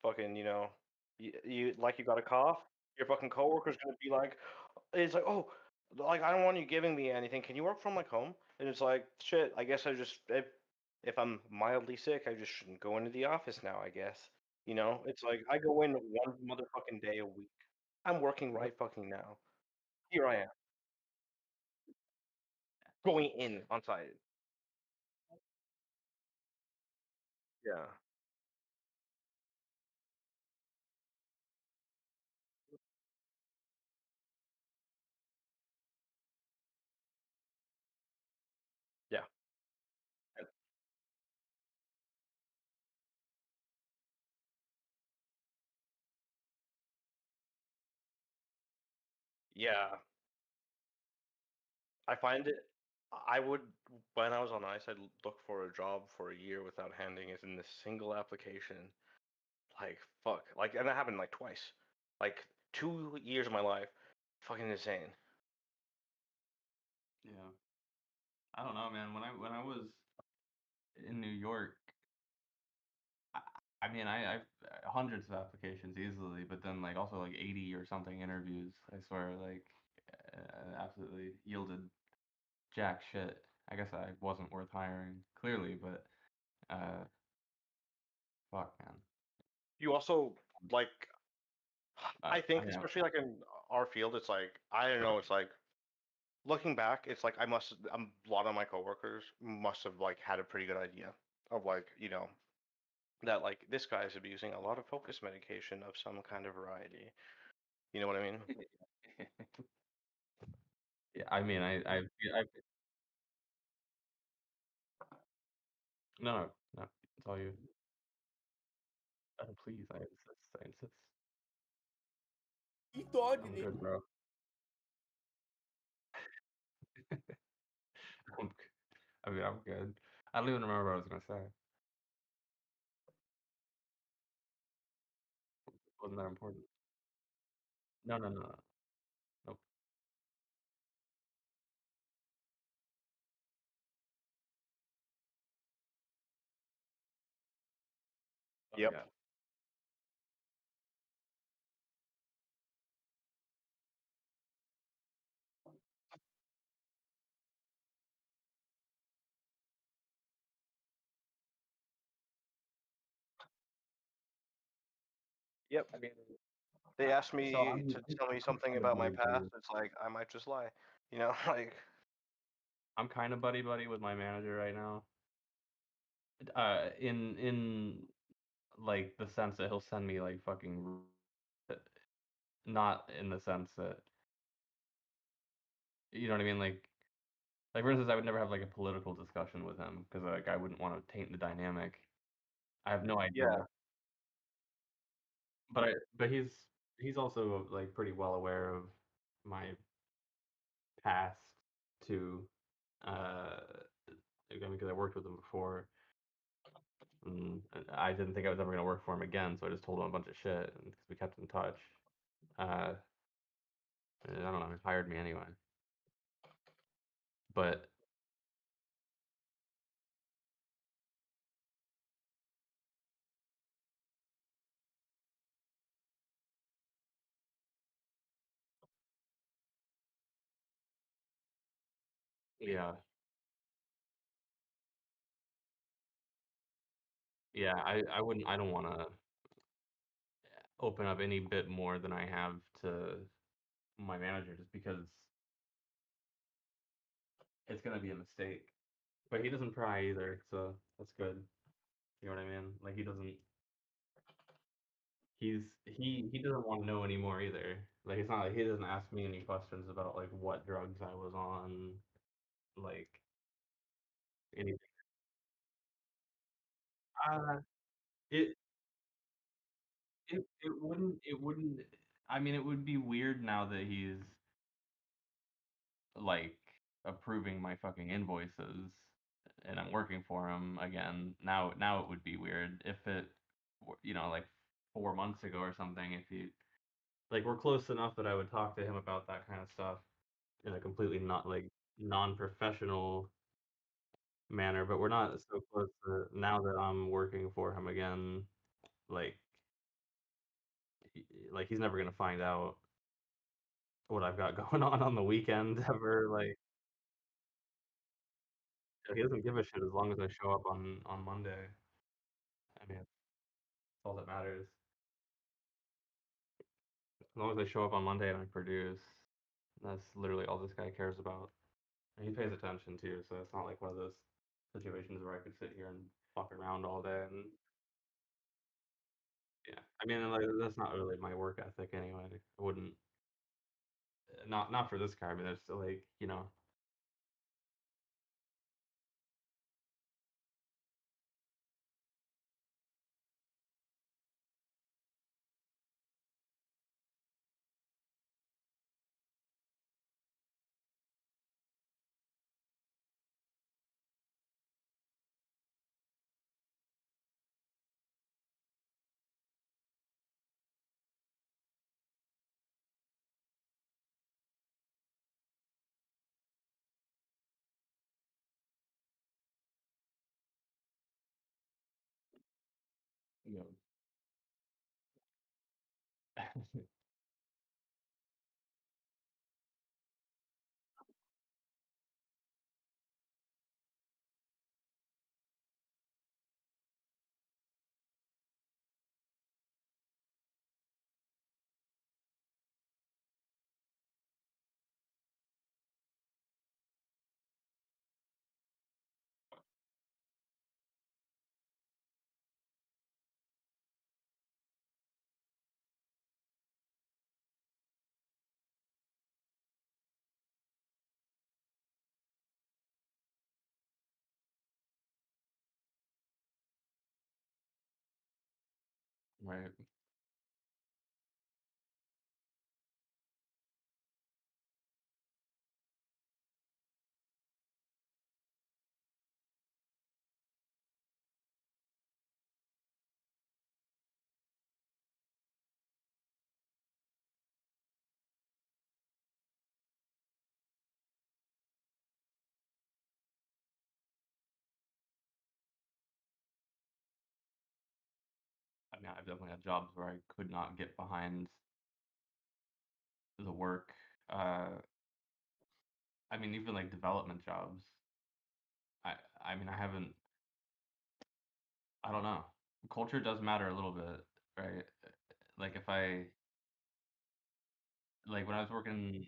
Fucking, you like you got a cough. Your fucking coworker's gonna be like, it's like, oh, like I don't want you giving me anything. Can you work from like home? And it's like, shit. I guess if I'm mildly sick, I just shouldn't go into the office now. I guess. It's like I go in one motherfucking day a week. I'm working right fucking now. Here I am going in on site. Yeah. Yeah. And- Yeah. I find it. I would when I was on ice, I'd look for a job for a year without handing it in a single application. Like fuck. Like, and that happened like twice. Like 2 years of my life. Fucking insane. Yeah. I don't know, man. When I was in New York, I, I mean, I've hundreds of applications easily, but then like also like 80 or something interviews. I swear, like absolutely yielded jack shit. I guess I wasn't worth hiring, clearly, but uh, fuck, man. You also like. I I think, mean, especially like in our field, it's like I don't know. It's like looking back, it's like a lot of my coworkers must have like had a pretty good idea of like that like this guy's abusing a lot of focus medication of some kind of variety. You know what I mean? yeah, I mean, no, no, no, it's all you. Please, I insist, I insist. He thought I'm it. good, bro. I'm, I mean, I'm good. I don't even remember what I was gonna say. Wasn't that important? No, no, no, no. Nope. Oh Yep. yeah. Yep. I mean, They asked so me to tell me I'm something kind of about my buddy past. buddy. It's like I might just lie. Like I'm kind of buddy buddy with my manager right now. In like the sense that he'll send me like fucking, not in the sense that, you know what I mean, like for instance, I would never have like a political discussion with him because like I wouldn't want to taint the dynamic. I have no yeah. idea, but he's also like pretty well aware of my past too. Again, because I worked with him before, and I didn't think I was ever gonna work for him again, so I just told him a bunch of shit because we kept in touch. Uh, and I don't know, he hired me anyway. But yeah, yeah, I wouldn't, I don't want to open up any bit more than I have to my manager just because it's gonna be a mistake. But he doesn't pry either, so that's good. You know what I mean? Like he doesn't. He doesn't want to know anymore either. Like it's not like he doesn't ask me any questions about like what drugs I was on, like anything. It it wouldn't. I mean, it would be weird now that he's like approving my fucking invoices and I'm working for him again. Now it would be weird if it, like 4 months ago or something. If he like we're close enough that I would talk to him about that kind of stuff in a completely not like non-professional manner, but we're not so close to now that I'm working for him again. Like, like he's never gonna find out what I've got going on the weekend ever. Like, he doesn't give a shit as long as I show up on Monday. I mean, that's all that matters. As long as I show up on Monday and I produce, that's literally all this guy cares about. And he pays attention too, so it's not like one of those situations where I could sit here and fuck around all day. And yeah, I mean, like that's not really my work ethic anyway. I wouldn't, not for this guy. I mean, it's still like you know. Right. I mean, I've definitely had jobs where I could not get behind the work. Uh, I mean, even like development jobs. I I mean, I haven't. I don't know. Culture does matter a little bit, right? Like if I like when I was working,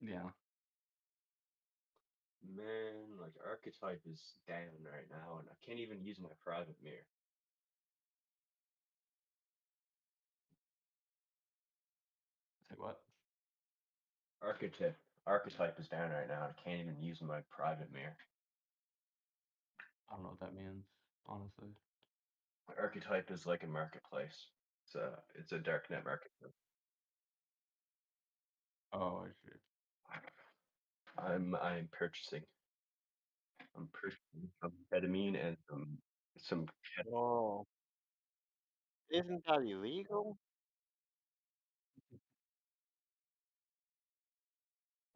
yeah. Man, like archetype is down right now, and I can't even use my private mirror. Say what? Archetype is down right now, and I can't even use my private mirror. I don't know what that means, honestly. Archetype is like a marketplace. It's a darknet marketplace. Oh, I see. I'm purchasing. I'm purchasing some ketamine and some Whoa. Isn't that illegal?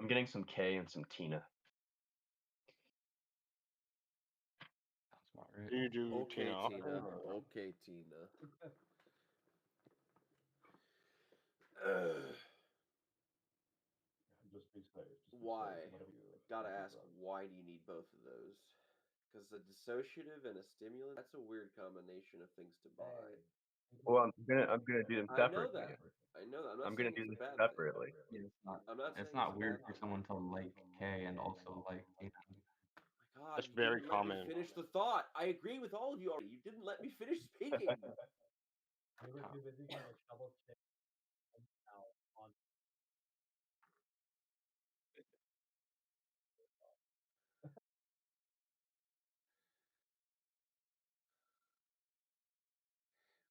I'm getting some K and some Tina. Sounds about right. Do you do Tina Okay, often? Tina. Or... Okay, Tina. Ugh. Why? Gotta ask, why do you need both of those? Because a dissociative and a stimulant, that's a weird combination of things to buy. Well, I'm gonna do them I know separately. that. I know that. I'm I'm not gonna saying do it's a them bad thing. separately. Yeah, I'm not it's saying it's not a weird bad for thing. someone to like K and also like Tina. My God, That's you very didn't let me common. finish the thought. I agree with all of you already. You didn't let me finish speaking. We were too busy trying to shovel shit out on.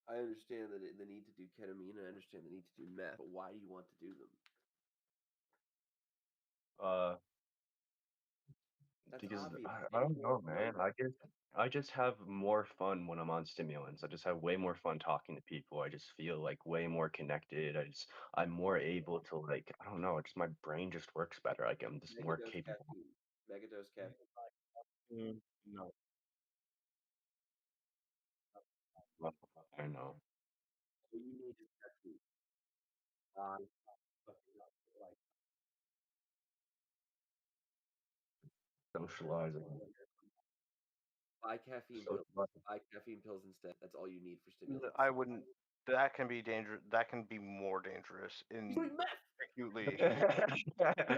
I understand the need to do ketamine, and I understand the need to do meth, but why do you want to do them? Uh, That's because obvious. I don't know, man. I just have more fun when I'm on stimulants. I just have way more fun talking to people. I just feel like way more connected. I'm more able to like I don't know. Just my brain just works better. Like I'm just more Megadose capable. caffeine. Megadose caffeine. No. I know. All you need is caffeine. Uh, Like, Socializing. buy caffeine pills. Socializing. Buy caffeine pills instead. That's all you need for N- stimulants. I wouldn't. That can be dangerous. That can be more dangerous He's in doing meth. acutely.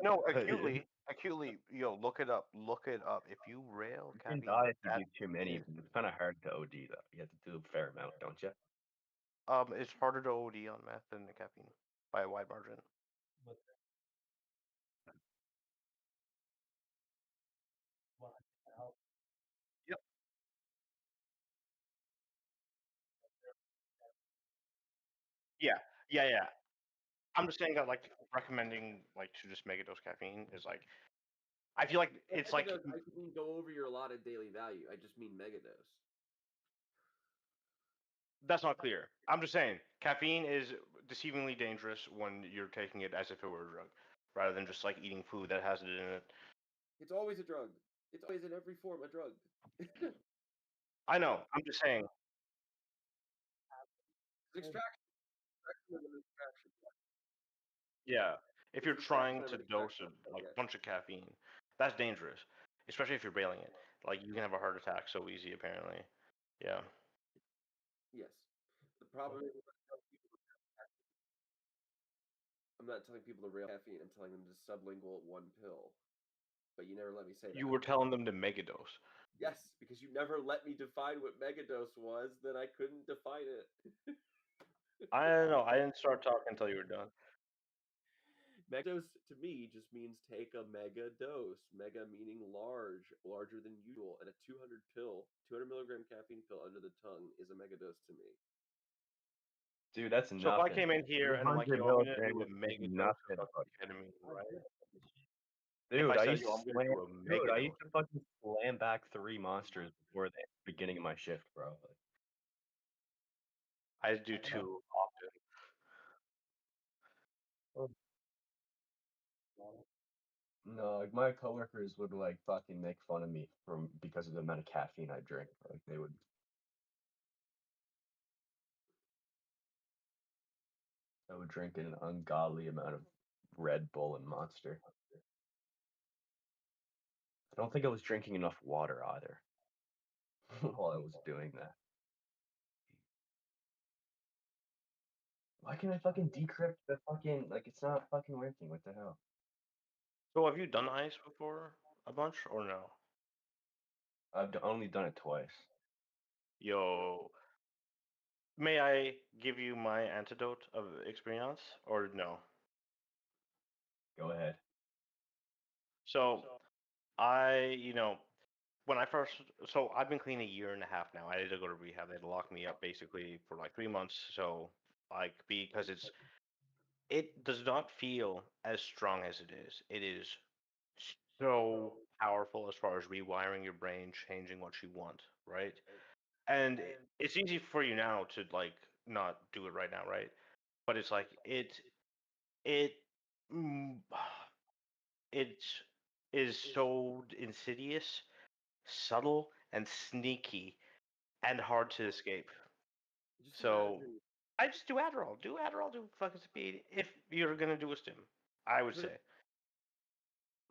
No, acutely, acutely. Yo, look it up. Look it up. If you rail You can caffeine, die if you that do too many, is but it's kind of hard to OD though. You have to do a fair amount, don't you? it's harder to OD on meth than the caffeine by a wide margin. but what help? Yep. Yeah, yeah. I'm just saying that like recommending like to just mega dose caffeine is like I feel like it's like Megadose, I didn't go over your allotted daily value. I just mean megadose. that's not clear. I'm just saying caffeine is deceivingly dangerous when you're taking it as if it were a drug, rather than just like eating food that has it in it. It's always a drug. It's always in every form a drug. I know. I'm just saying. Extraction. Extraction of an extraction. Yeah, if It's you're extraction trying of to an dose extraction. a like Yes. bunch of caffeine, that's dangerous, especially if you're bailing it. Like you can have a heart attack so easy, apparently. Yeah. Yes. The problem is I'm not telling people to rail caffeine. I'm telling them to sublingual one pill. But you never let me say You that. were telling them to megadose. Yes, because you never let me define what megadose was, then I couldn't define it. I don't know. I didn't start talking until you were done. Megadose to me just means take a mega dose. Mega meaning large, larger than usual. And a 200 pill, 200 milligram caffeine pill under the tongue is a megadose to me. Dude, that's So if I nothing. came in here and I'm like, 300 yo, I'm gonna do milligrams a is mega dose nothing, of buddy. ketamine, right? If I Dude, said, yo, I'm gonna do a mega I dose, used to fucking slam back 3 monsters before the beginning of my shift, bro. I do too often. Like, no, like my coworkers would like fucking make fun of me from because of the amount of caffeine I drink. Like they would I would drink an ungodly amount of Red Bull and Monster. I don't think I was drinking enough water either while I was doing that. Why can't I fucking decrypt the fucking like it's not fucking working? What the hell? So have you done ice before a bunch or no? Only done it twice. Yo, may I give you my antidote of experience or no? Go ahead. So when I first, so I've been clean a year and a half now. I had to go to rehab. They had to lock me up basically for like 3 months. So like because it does not feel as strong as it is. It is so powerful as far as rewiring your brain, changing what you want, right? And it's easy for you now to like not do it right now, right? But it's like it mm, it is so insidious, subtle, and sneaky, and hard to escape. Just So imagine. I just do Adderall. Do Adderall. Do fucking speed. If you're gonna do a stim, I would say.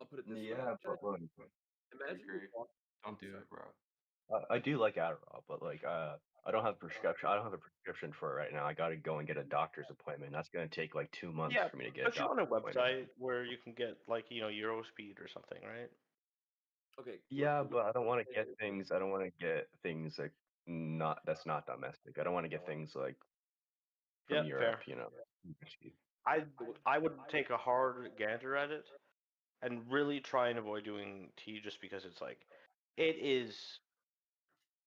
I'll put it this way. Yeah, but like, Imagine you're agree. walking. Don't do Sorry. it, bro. I do like Adderall, but like I don't have prescription. I don't have a prescription for it right now. I got to go and get a doctor's appointment. That's gonna take like 2 months Yeah, for me to get a but you're on a doctor's appointment. website where you can get like Eurospeed or something, right? Okay. Yeah, but I don't want to get things. I don't want to get things like not that's not domestic. I don't want to get things like from Yeah, fair. Europe, you know. I would take a hard gander at it and really try and avoid doing tea just because it's like it is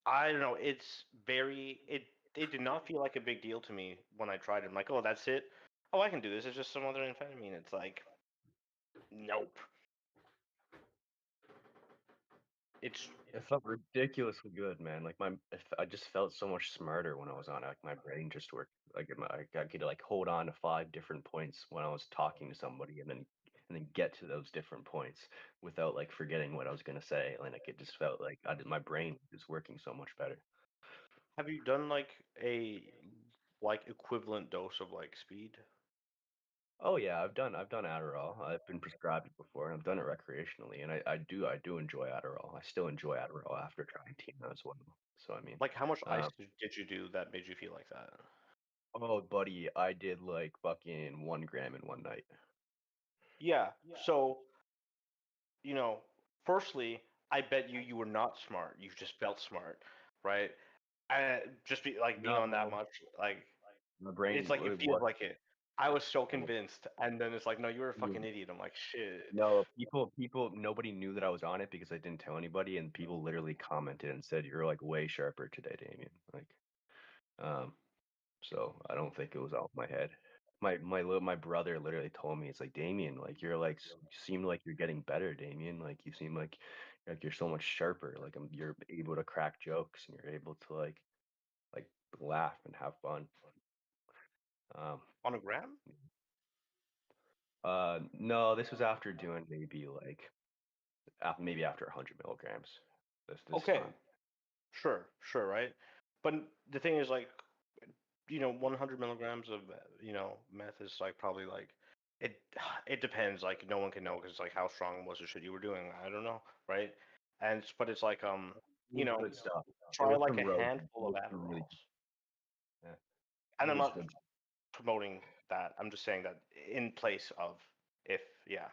I don't know, it's very it did not feel like a big deal to me when I tried it. I'm like, oh, that's it. Oh, I can do this. It's just some other amphetamine. It's like, nope. It's It felt ridiculously good, man. Like I just felt so much smarter when I was on it. Like my brain just worked. Like I could like hold on to 5 different points when I was talking to somebody, and then get to those different points without like forgetting what I was gonna say. Like it just felt like my brain was working so much better. have you done like a like equivalent dose of like speed? Oh yeah, I've done Adderall. I've been prescribed it before, and I've done it recreationally, and I do enjoy Adderall. I still enjoy Adderall after trying Tina as well. So I mean, Like how much ice um, did you do that made you feel like that? oh buddy, I did like fucking 1 gram in one night. Yeah. So, you know, firstly, I bet you were not smart. You just felt smart, right? Just be like being on that No, much, like my it's brain like it it feels was. like it. I was so It was convinced, and then it's like, no, you're a fucking idiot. I'm like, shit. no, nobody knew that I was on it because I didn't tell anybody, and people literally commented and said, "You're like way sharper today, Damien." Like, um, so I don't think it was all in my head. My brother literally told me, it's like, Damien, like you're like you seem like you're getting better, Damien. Like you seem like you're so much sharper. Like you're able to crack jokes and you're able to like laugh and have fun. Um, On a gram? no, this was after doing maybe after 100 milligrams. This Okay, time. sure, right? But the thing is, like, 100 milligrams of meth is like probably like it. It depends. Like, no one can know because like how strong was the shit you were doing. I don't know, right? But it's like It you was know, good stuff. It try was like some a road. handful It of was some really Adderalls. yeah, And it I'm was not good. promoting that. I'm just saying that in place of if yeah.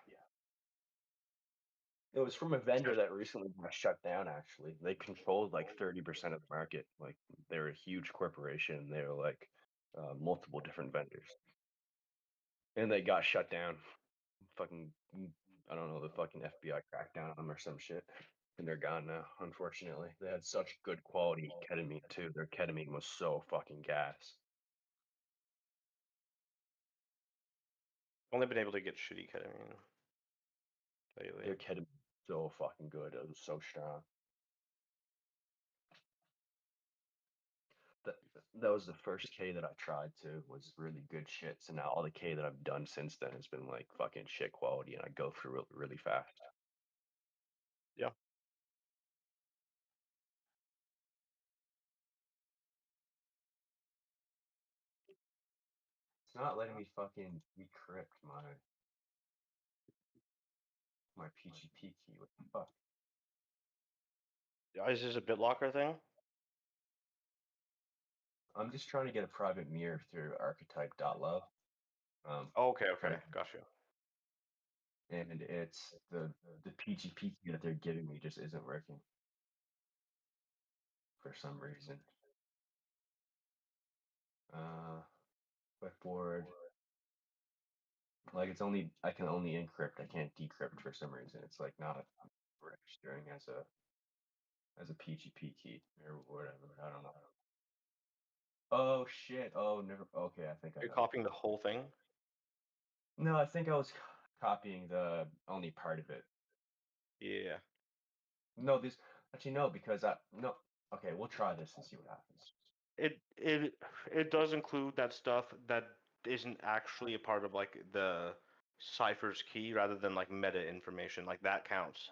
It was from a vendor that recently got shut down, actually. They controlled like 30% of the market. Like they're a huge corporation. They're like multiple different vendors. And they got shut down. Fucking, I don't know, the fucking FBI cracked down on them or some shit. And they're gone now, unfortunately. They had such good quality ketamine too. Their ketamine was so fucking gas. Only been able to get shitty ketamine lately. Their ketamine was so fucking good. It was so strong. that that was the first K that I tried to was really good shit. So now all the K that I've done since then has been like fucking shit quality, and I go through really fast. Yeah. It's not letting me fucking decrypt my PGP key. What the fuck? Is this a BitLocker thing? I'm just trying to get a private mirror through archetype.love. Oh, okay, Trying to, gotcha. and it's the PGP key that they're giving me just isn't working for some reason. Clipboard. Like I can only encrypt. I can't decrypt for some reason. It's like not registering as a PGP key or whatever. I don't know. Oh shit. Oh never. Okay, I think I You're know what copying the happened. whole thing? No, I think I was copying the only part of it. Yeah. No, this actually no because I no. Okay, we'll try this and see what happens. It does include that stuff that isn't actually a part of like the cipher's key rather than like meta information. Like that counts.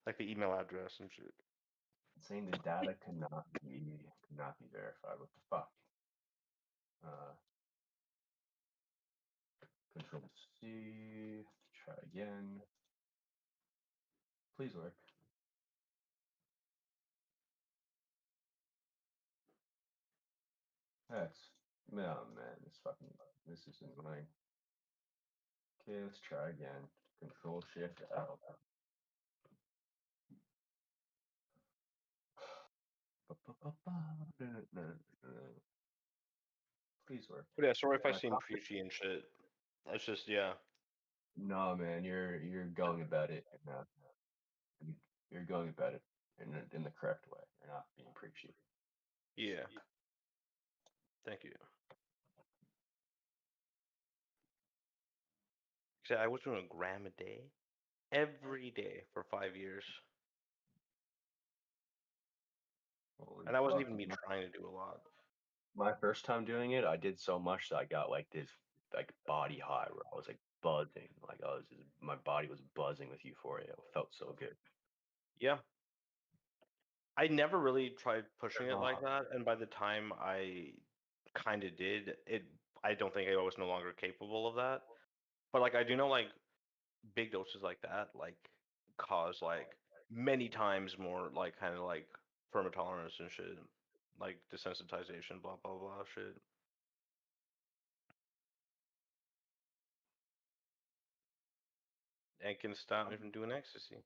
Like the email address and shit. It's saying the data could not be verified. What the fuck? Uh, Control C. Try again. Please work. X. Oh man, this is annoying. Okay, let's try again. Control Shift L. Please work. But yeah, sorry if I My seem top- preachy and shit. It's just yeah. No, man, you're going about it you're going about it in the correct way. You're not being preachy. Yeah. Thank you. See, I was doing a gram a day, every day for 5 years, Holy and that wasn't fuck. even me trying to do a lot. My first time doing it, I did so much that I got like this like body high where I was like buzzing, like I was just, my body was buzzing with euphoria. It felt so good. Yeah, I never really tried pushing it like Oh, that, and by the time I kind of did, I don't think I was no longer capable of that. But like I do know like big doses like that like cause like many times more like kind of like tolerance and shit, like desensitization, blah blah blah shit. And can stop me from doing ecstasy.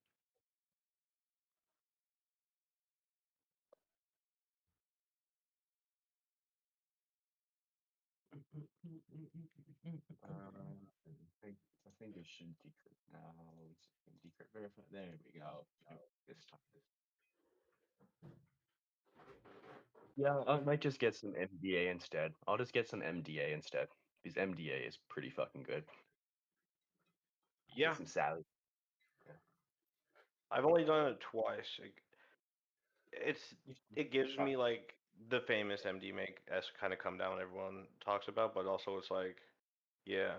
I think it should decrypt now. Let's decrypt verify. There we go. This time. Yeah, I might just get some MDA instead. I'll just get some MDA instead because MDA is pretty fucking good. Yeah, Get some Sally. I've only done it twice. It gives me like the famous MD make s kind of come down everyone talks about, but also it's like, yeah,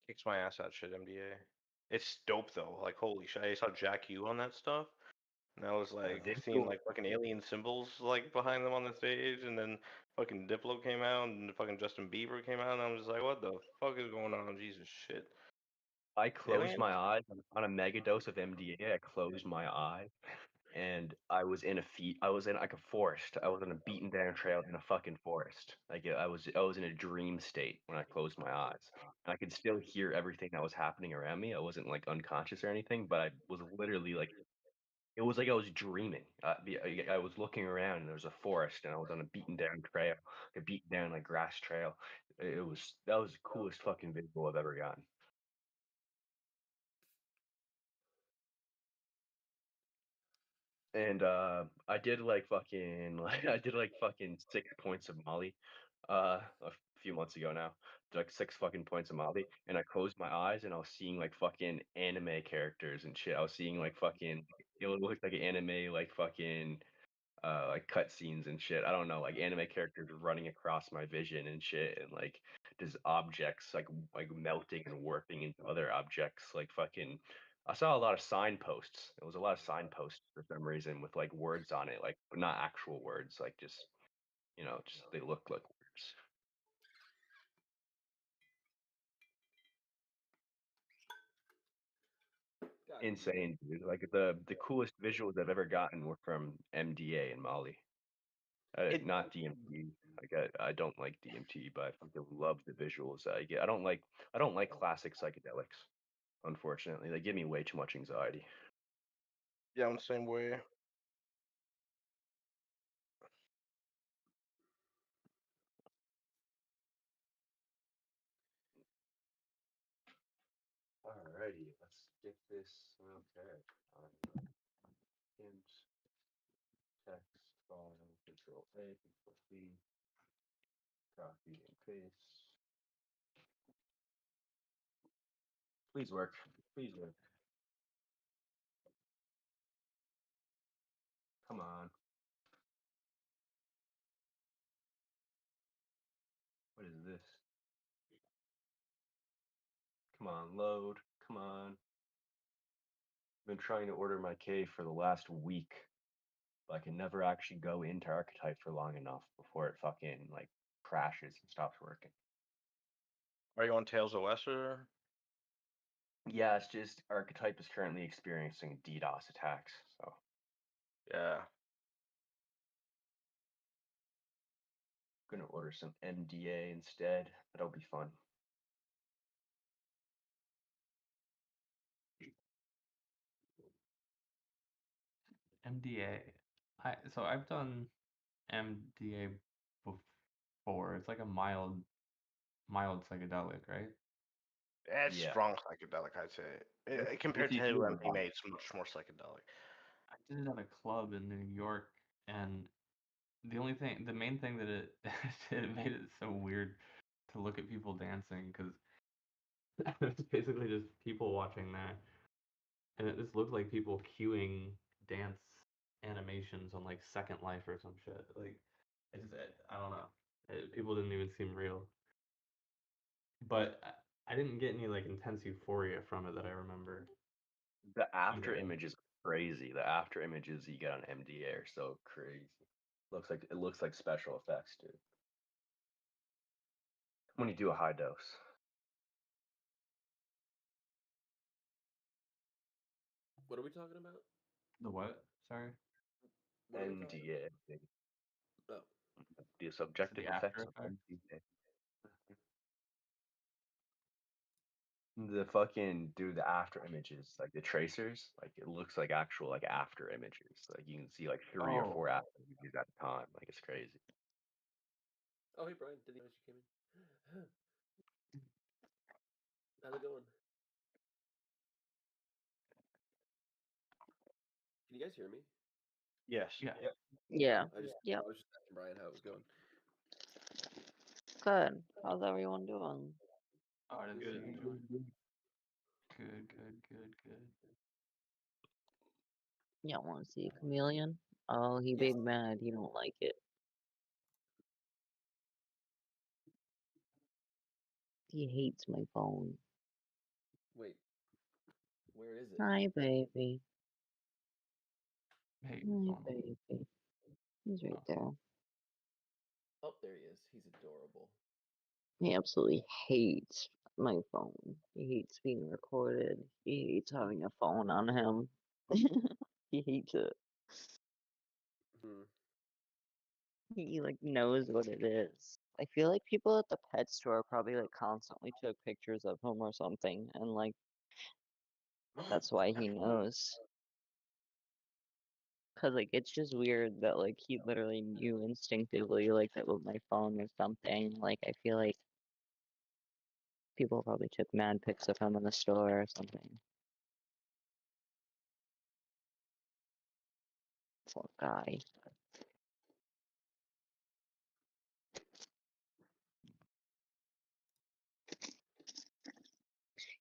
kicks my ass that shit MDA. It's dope though. Like holy shit, I saw Jack U on that stuff, and I was like They seeing like fucking alien symbols like behind them on the stage, and then fucking Diplo came out, and fucking Justin Bieber came out, and I was like, what the fuck is going on? Jesus shit. I closed Aliens? my eyes on a mega dose of MDA. I closed my eye, and I was in I was in like a forest. I was on a beaten down trail in a fucking forest. Like I was in a dream state when I closed my eyes. And I could still hear everything that was happening around me. I wasn't like unconscious or anything, but I was literally like it was like I was dreaming. I was looking around and there was a forest and I was on a beaten down trail, a beaten down like grass trail. It was that was the coolest fucking visual I've ever gotten. And I did like fucking like I did like fucking 6 points of Molly a few months ago now. Did like 6 fucking points of Molly and I closed my eyes and I was seeing like fucking anime characters and shit. I was seeing like fucking it looked like anime like cutscenes and shit. I don't know, like anime characters running across my vision and shit, and like just objects like melting and warping into other objects. Like fucking, I saw a lot of signposts. It was a lot of signposts for some reason with like words on it, like but not actual words, like just just they look like words. God, Insane, dude. Like the coolest visuals I've ever gotten were from MDA and Molly. It Not DMT. Like I don't like DMT, but I fucking love the visuals that I get. I don't like classic psychedelics. Unfortunately, they give me way too much anxiety. yeah, I'm the same way. Alrighty, let's get this. Okay. Hint, text, file, control A, control C, copy and paste. Please work. Please work. Come on. What is this? Come on, load. Come on. I've been trying to order my cave for the last week, but I can never actually go into Archetype for long enough before it fucking like crashes and stops working. Are you on Tails OS or? Yeah, it's just Archetype is currently experiencing DDoS attacks, so Yeah. I'm gonna order some MDA instead. That'll be fun. MDA. So I've done MDA 4. It's like a mild psychedelic, right? It's Yeah. strong psychedelic, I'd say. Compared If to you do a MDMA, it's much more psychedelic. I did it at a club in New York, and the main thing that it it made it so weird to look at people dancing because it's basically just people watching that, and it just looked like people queuing dance animations on like Second Life or some shit. Like, I don't know. People didn't even seem real. But I didn't get any like intense euphoria from it that I remember. The after Either. image is crazy. The after images you get on MDA are so crazy. It looks like special effects, dude. When you do a high dose. What are we talking about? The what? Sorry. What are we talking MDA. about? The Is it subjective the After effects on Effects? MDA. The fucking dude, the after images, like the tracers, like it looks like actual like after images. Like you can see like 3 or 4 Oh, after images at a time. Like it's crazy. Oh, hey Brian, didn't notice you came in. How's it going? Can you guys hear me? Yes. yeah. Yep. Yeah. I was just asking Brian how it was going. Good. How's everyone doing? Oh, I didn't see Good. you join. Good. You don't want to see a chameleon? Oh, he Yes. big mad. He don't like it. He hates my phone. Wait, where is it? Hi, baby. Hey, Hi, phone. baby. He's right Oh, there. Oh, there he is. He's adorable. He absolutely hates my phone. He hates being recorded. He hates having a phone on him. He hates it. Hmm. He like knows what it is. I feel like people at the pet store probably like constantly took pictures of him or something, and like that's why he knows. Cause like it's just weird that like he literally knew instinctively like that with my phone was something. Like I feel like people probably took mad pics of him in the store or something. Poor guy.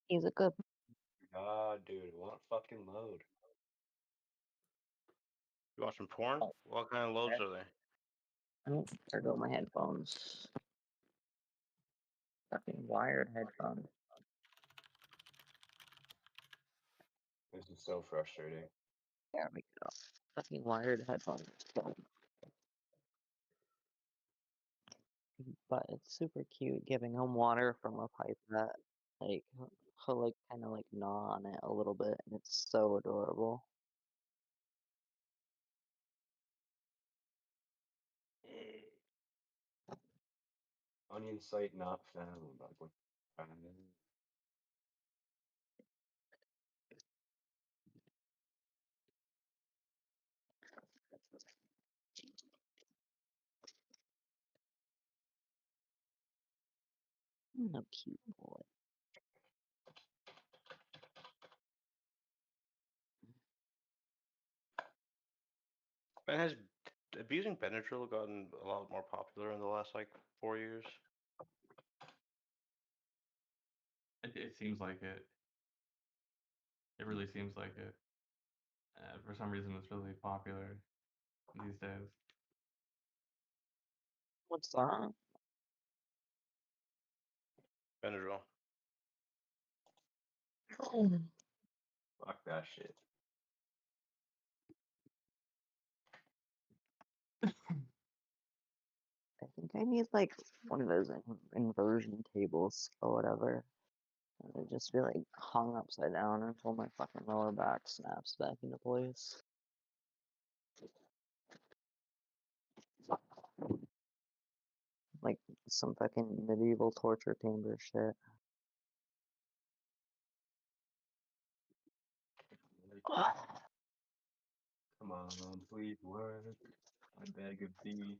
He's a good. God, dude, what fucking load. You watching porn? What kind of loads are they? I don't care about my headphones. Fucking wired headphones. This is so frustrating. There we go. Fucking wired headphones. But it's super cute giving him water from a pipette. Like he'll like kind of like gnaw on it a little bit, and it's so adorable. Onion site not found. Like what? No cute boy. Man, has abusing Benadryl gotten a lot more popular in the last like 4 years? it seems like it. It really seems like it. For some reason, it's really popular these days. What's that? Benadryl. Fuck that shit. I think I need like one of those inversion tables or whatever. And it just be like hung upside down until my fucking lower back snaps back into place. Like some fucking medieval torture chamber shit. Come on, please work. I beg of thee.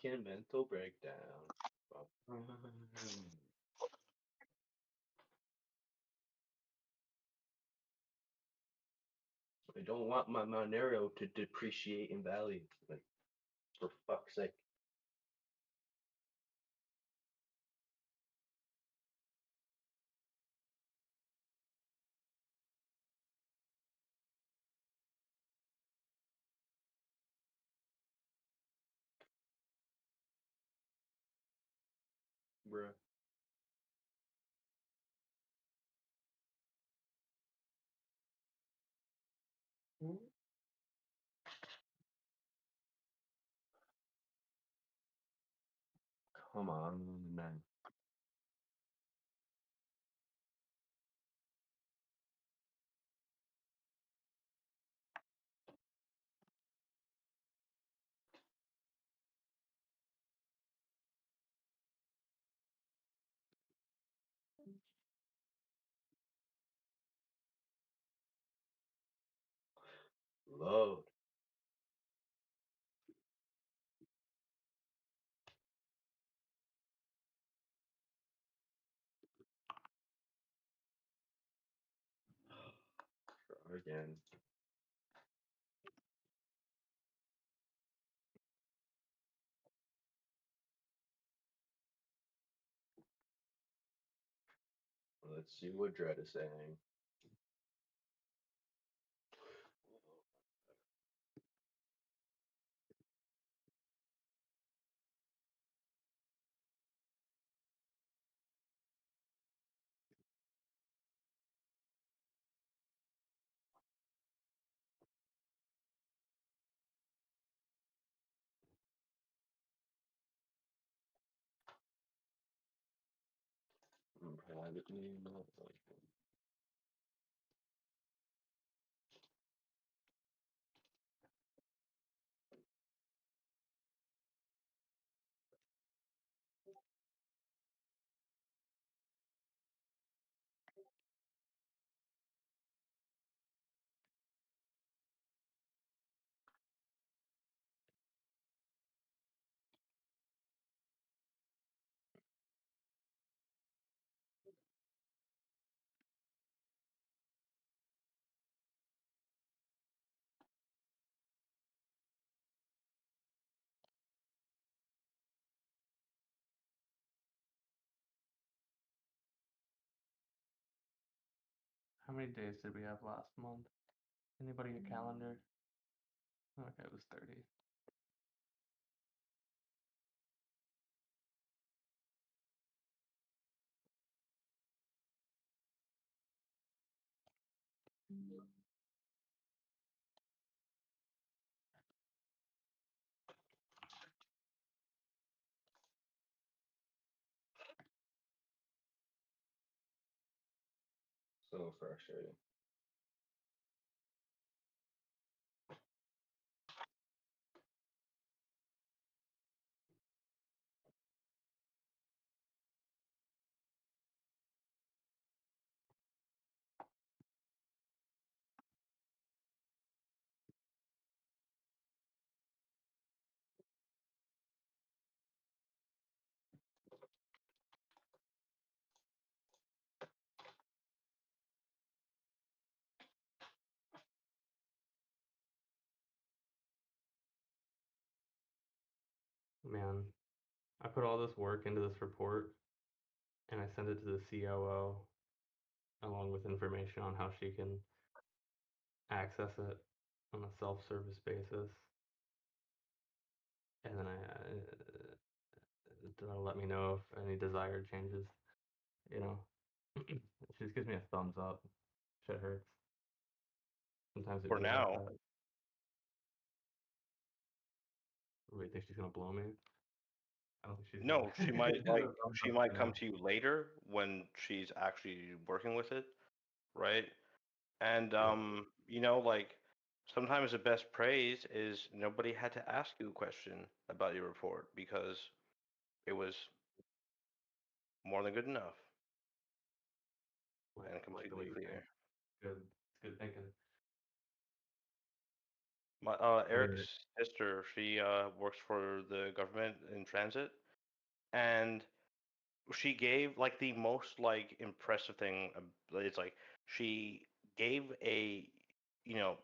Can mental breakdown. I don't want my Monero to depreciate in value. Like, for fuck's sake. Bruh. Come on, man. Load. Try again. Let's see what Dread is saying. Privately, not like. How many days did we have last month? Anybody a calendar? Okay, it was 30. So frustrating. Man, I put all this work into this report and I sent it to the COO along with information on how she can access it on a self-service basis. And then to let me know if any desired changes, you know. She just gives me a thumbs up. Shit hurts. Sometimes it For feels like now. that. Wait, think she's gonna blow me? I don't think she's No, she gonna. might She's like a thumbs she up might for come now. to you later when she's actually working with it, right? And Yeah. like sometimes the best praise is nobody had to ask you a question about your report because it was more than good enough Like, and I like the way completely you clear. think. Good. It's good thinking. My What are Eric's sister, she works for the government in transit, and she gave like the most like impressive thing. It's like she gave a,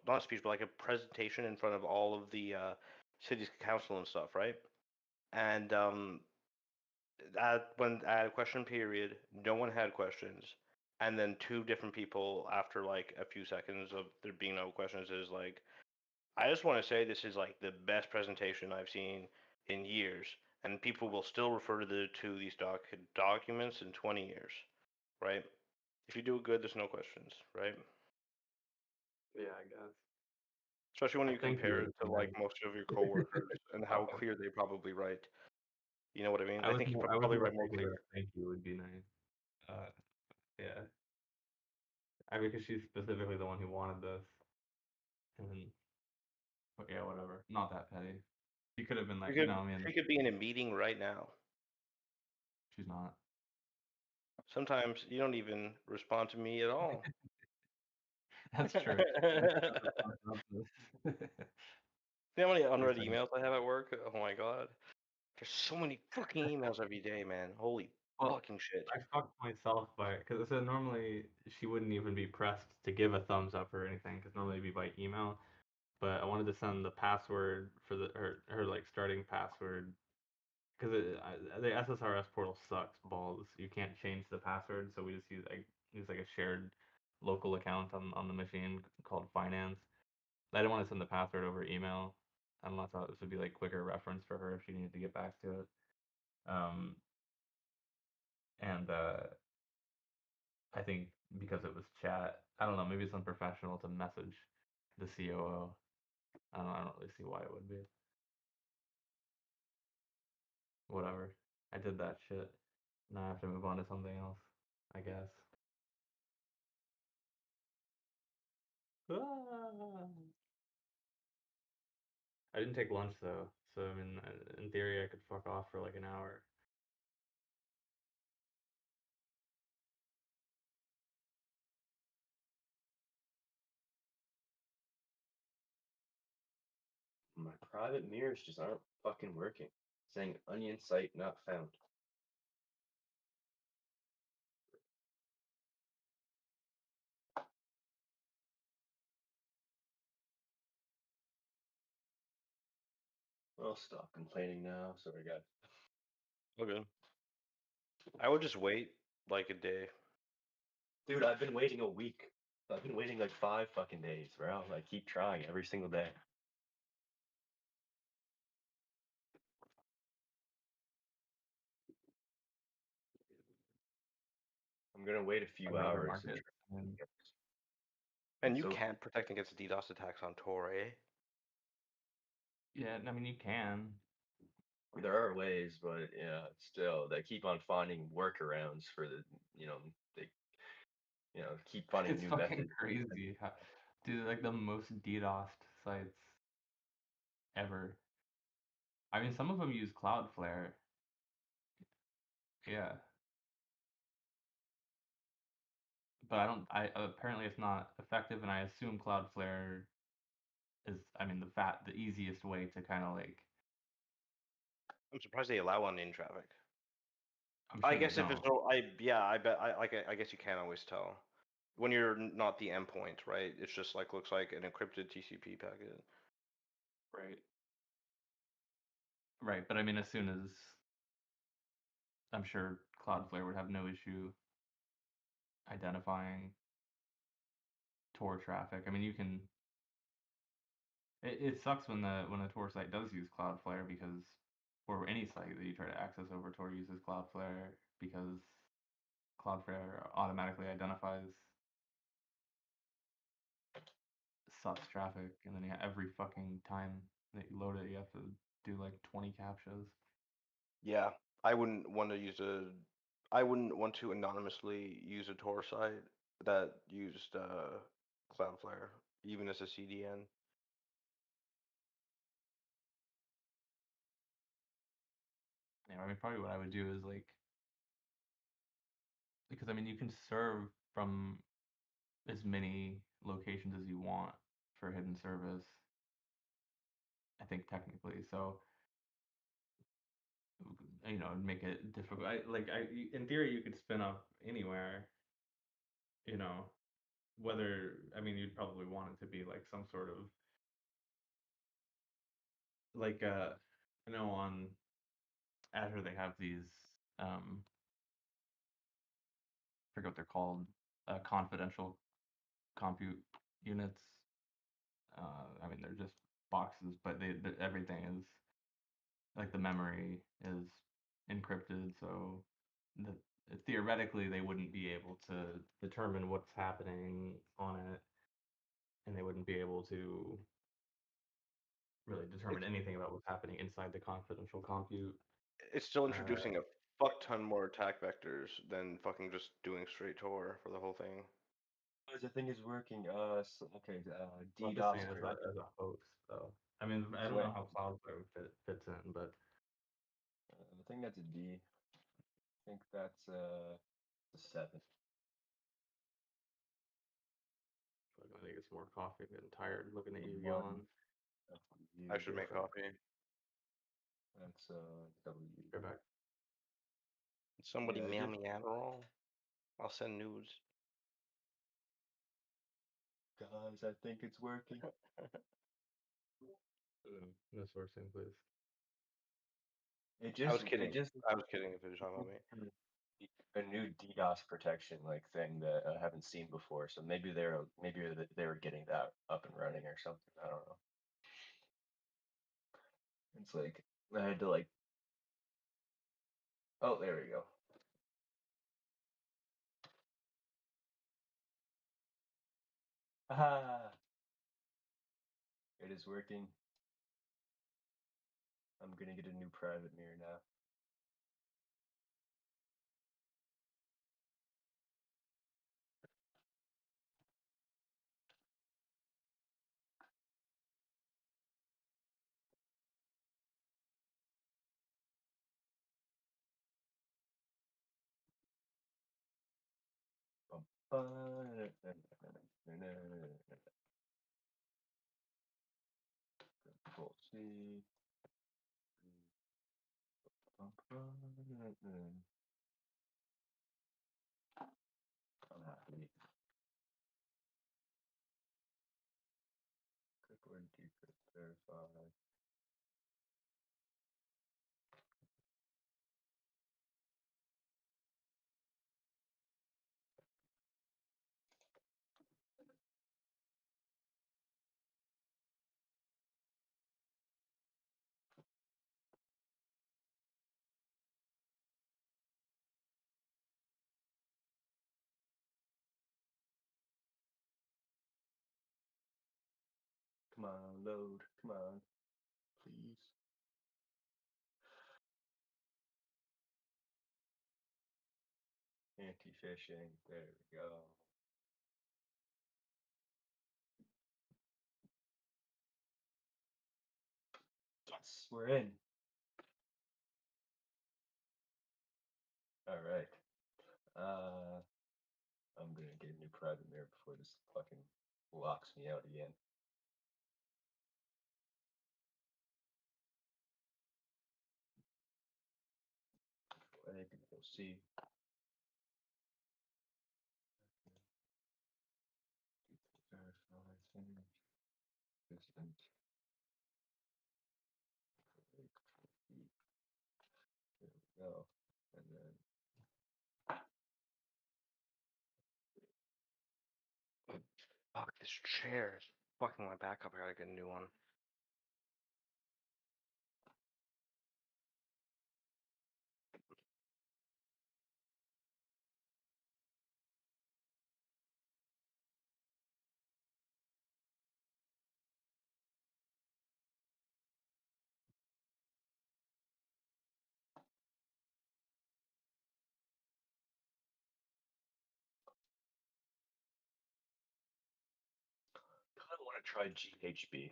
not a speech, but like a presentation in front of all of the city's council and stuff, right? And at a question period, no one had questions, and then two different people after like a few seconds of there being no questions is like, I just want to say this is like the best presentation I've seen in years, and people will still refer to these documents in 20 years, right? If you do it good, there's no questions, right? Yeah, I guess. Especially when I you think you compare it would to be like nice. most of your coworkers and how Oh, clear they probably write. You know what I mean? I I was think you more I was probably more write more thinking clear. that thank you would be nice. Uh, yeah. I mean, because she's specifically the one who wanted this, and but yeah, whatever. Not that petty. She could have been like, I mean, She could be in a meeting right now. she's not. Sometimes you don't even respond to me at all. That's true. She doesn't have the response to this. You know how many Like I unread said, emails I have at work? Oh my god. There's so many fucking emails every day, man. Holy well, fucking shit. I fucked myself by because so normally she wouldn't even be pressed to give a thumbs up or anything because normally it'd be by email. But I wanted to send the password for her like starting password because the SSRS portal sucks balls. You can't change the password, so we just use like a shared local account on the machine called Finance. I didn't want to send the password over email. I don't know, I thought this would be like quicker reference for her if she needed to get back to it. Um, and I think because it was chat, I don't know, maybe it's unprofessional to message the COO. I don't really see why it would be. Whatever. I did that shit. Now I have to move on to something else, I guess. Ah. I didn't take lunch though, so I mean, in theory, I could fuck off for like an hour. My private mirrors just aren't fucking working. Saying onion site not found. I'll stop complaining now. Sorry, guys. Okay. I would just wait like a day. Dude, I've been waiting a week. I've been waiting like 5 fucking days, bro. Like, keep trying every single day. I'm gonna wait a few I'd rather hours and market. And And you so can't protect against DDoS attacks on Tor, eh? yeah, I mean, you can. there are ways, but yeah, still they keep on finding workarounds for the, you know, they, keep finding It's new fucking methods. crazy. Dude, like the most DDoSed sites ever. I mean, some of them use Cloudflare. Yeah, but I don't. I apparently it's not effective, and I assume Cloudflare is. I mean, the easiest way to kind of like. I'm surprised they allow on in traffic. I'm I sure they guess if it's don't. no, I bet I guess you can't always tell when you're not the endpoint, right? It's just like looks like an encrypted TCP packet. Right. Right, but I mean, as soon as I'm sure Cloudflare would have no issue identifying Tor traffic. I mean, you can. It sucks when the Tor site does use Cloudflare because, or any site that you try to access over Tor uses Cloudflare because Cloudflare automatically identifies sus traffic, and then every fucking time that you load it, you have to do like 20 captchas. Yeah, I wouldn't want to anonymously use a Tor site that used Cloudflare, even as a CDN. Yeah, I mean, probably what I would do is like because I mean you can serve from as many locations as you want for hidden service. I think technically, so make it difficult. In theory, you could spin up anywhere. You know, whether I mean you'd probably want it to be like some sort of like I know on Azure they have these I forget what they're called, confidential compute units. I mean they're just boxes, but everything is like the memory is encrypted, so the theoretically they wouldn't be able to determine what's happening on it, and they wouldn't be able to really determine It's anything about what's happening inside the confidential compute. it's still Uh, introducing a fuck ton more attack vectors than fucking just doing straight Tor for the whole thing. The thing is working. Okay. well, I'm just saying DDoS as protect. a host, though. I mean, I So don't wait, know how Cloudflare fits in, but I think that's a D. I think that's a 7. I think it's more coffee. I'm getting tired looking at you One. yawn. That's U I should make different. coffee. That's W. Go back. Somebody Yeah, I mail did. me Adderall. I'll send nudes. Guys, I think it's working. No sourcing, please. It I just was kidding. it just I was kidding if you're talking about me. a new DDoS protection like thing that I haven't seen before. So maybe they were getting that up and running or something. I don't know. It's like I had to like. Oh, there we go. Ah, it is working. I'm gonna get a new private mirror now. Control C. I'm happy. Click word decrypt verify. Come on, load. Come on, please. Anti-phishing. There we go. Yes, we're in. All right. I'm gonna get a new private mirror before this fucking locks me out again. I can go see. Verify thing. Distant. There we go. And then Fuck, this chair is fucking my back up. I gotta get a new one. kind of want to try GHB.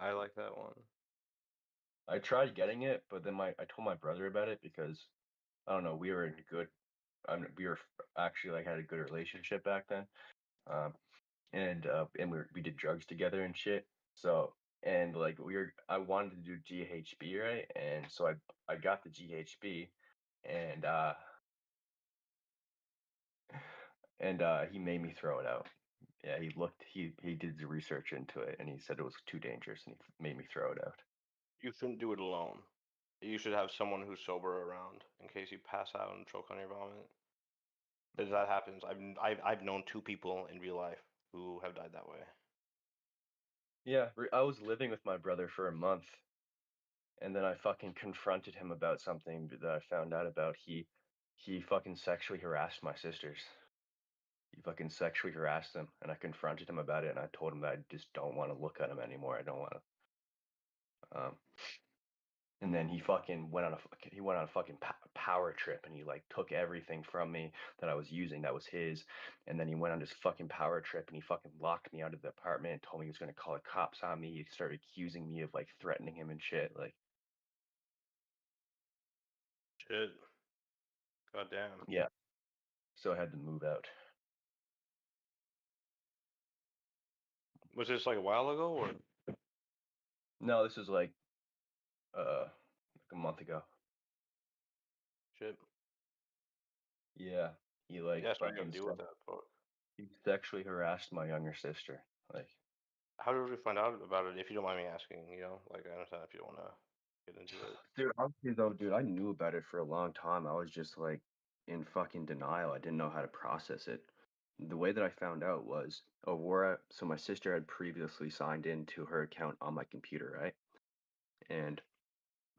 I like that one. I tried getting it, but then I told my brother about it because I don't know, we were in good. We were actually like had a good relationship back then. Um, and we did drugs together and shit. So and like I wanted to do GHB, right? And so I got the GHB, and he made me throw it out. Yeah, he did the research into it, and he said it was too dangerous, and he made me throw it out. You shouldn't do it alone. You should have someone who's sober around in case you pass out and choke on your vomit. Because that happens. I've known 2 people in real life who have died that way. Yeah, I was living with my brother for a month, and then I fucking confronted him about something that I found out about. He fucking sexually harassed my sisters. He fucking sexually harassed them, and I confronted him about it, and I told him that I just don't want to look at him anymore. I don't want to. And then he fucking went on a fucking power trip, and he like took everything from me that I was using that was his, and then he went on this fucking power trip, and he fucking locked me out of the apartment and told me he was gonna call the cops on me. He started accusing me of like threatening him and shit. Like, Shit. God damn. yeah. So I had to move out. Was this like a while ago or? No, this is like a month ago. Shit. Yeah, he like Yeah, so you gotta fucking deal with that. Fuck. he sexually harassed my younger sister. Like, How did we find out about it? If you don't mind me asking, like I understand if you don't wanna get into it. dude, honestly though, dude, I knew about it for a long time. I was just like in fucking denial. I didn't know how to process it. The way that I found out was Aurora. So my sister had previously signed into her account on my computer, right? And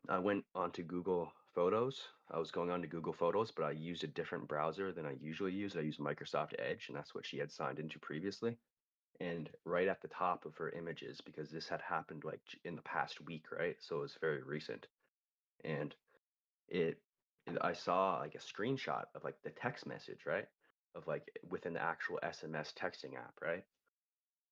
I went onto Google Photos. I was going on to Google Photos, but I used a different browser than I usually use. I use Microsoft Edge, and that's what she had signed into previously. And right at the top of her images, because this had happened like in the past week, right? So it was very recent. And it I saw like a screenshot of like the text message, right? Of like within the actual SMS texting app, right?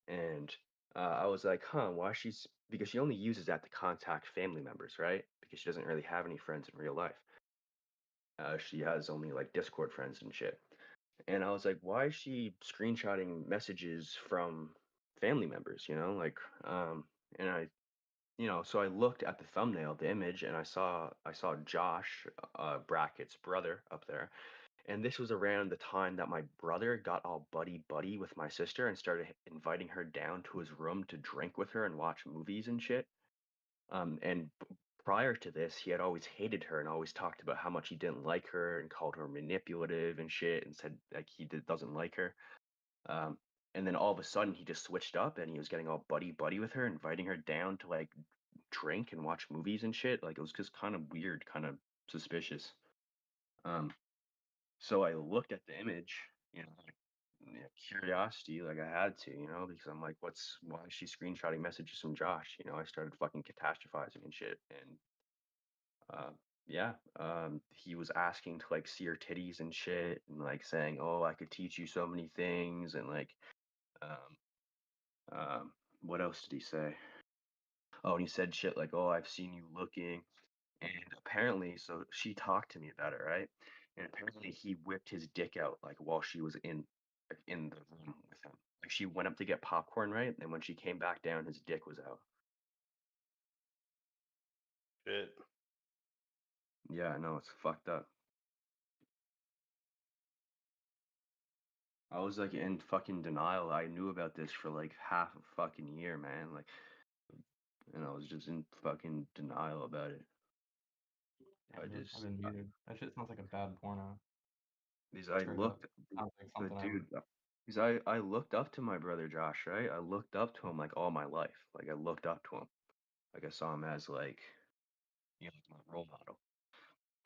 And I was like, huh, why she's because she only uses that to contact family members, right? Because she doesn't really have any friends in real life. She has only like Discord friends and shit. And I was like, why is she screenshotting messages from family members, Like, and so I looked at the thumbnail, the image, and I saw Josh, brackets brother up there. And this was around the time that my brother got all buddy buddy with my sister and started inviting her down to his room to drink with her and watch movies and shit. And prior to this, he had always hated her and always talked about how much he didn't like her and called her manipulative and shit and said like doesn't like her. Um, and then all of a sudden he just switched up and he was getting all buddy buddy with her, inviting her down to like drink and watch movies and shit. Like it was just kind of weird, kind of suspicious. Um, so I looked at the image, like, curiosity, like I had to, because I'm like, why is she screenshotting messages from Josh? I started fucking catastrophizing and shit, and uh, yeah, he was asking to like see her titties and shit, and like saying, "Oh, I could teach you so many things," and like, um, what else did he say? Oh, and he said shit like, "Oh, I've seen you looking." And apparently, so she talked to me about it, right? And apparently, he whipped his dick out like while she was in the room with him. Like she went up to get popcorn, right? And when she came back down, his dick was out. Shit. Yeah, I know it's fucked up. I was like in fucking denial. I knew about this for like half a fucking year, man. Like, and I was just in fucking denial about it. Yeah, I dude, I've just, been muted. That shit sounds like a bad porno. because I Straight up. looked, Sounds like but something I would. dude, because I looked up to my brother Josh, right? I looked up to him like all my life. Like I looked up to him. Like I saw him as like, my role model.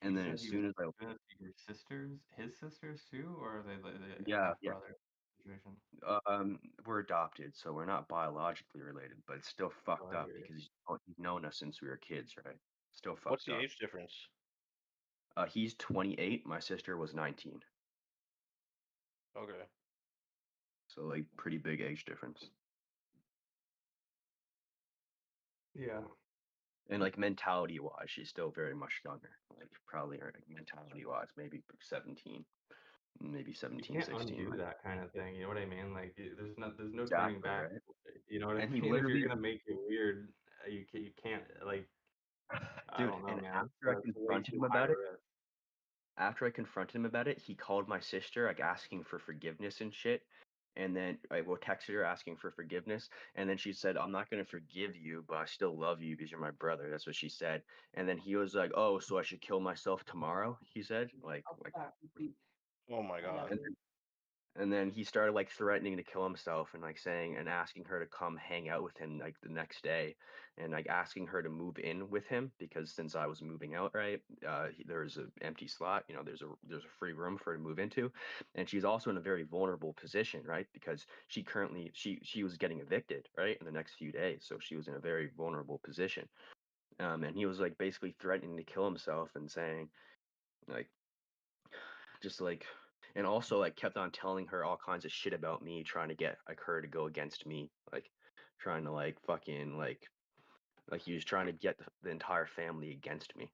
You And then said as he was soon as I, good to your sisters, his sisters too, or are they the yeah, half yeah, brother situation? we're adopted, so we're not biologically related, but it's still Oh, fucked I up hear you. because he's known us since we were kids, right? Still What's fucked the up. age difference? He's 28. My sister was 19. Okay. So like pretty big age difference. Yeah. And like mentality wise, she's still very much younger. Like probably her mentality wise, maybe 17, maybe You 17, can't 16. undo Like, that kind of thing. You know what I mean? Like, there's no turning exactly, back. right? You know what I And he mean? If you're literally, gonna make it weird, you can't like. I dude, don't know, and man. after I That's way confronted too him high about it, risk. he called my sister like asking for forgiveness and shit. And then I will texted her asking for forgiveness. And then she said, I'm not gonna forgive you, but I still love you because you're my brother. That's what she said. And then he was like, oh, so I should kill myself tomorrow, he said. Like Oh my god. and And then he started like threatening to kill himself and like saying and asking her to come hang out with him like the next day and like asking her to move in with him because since I was moving out, right, there's an empty slot, there's a free room for her to move into, and she's also in a very vulnerable position, right, because she was getting evicted, right, in the next few days, so she was in a very vulnerable position. And he was like basically threatening to kill himself and saying like just like and also like kept on telling her all kinds of shit about me, trying to get like her to go against me, like trying to like fucking like he was trying to get the entire family against me,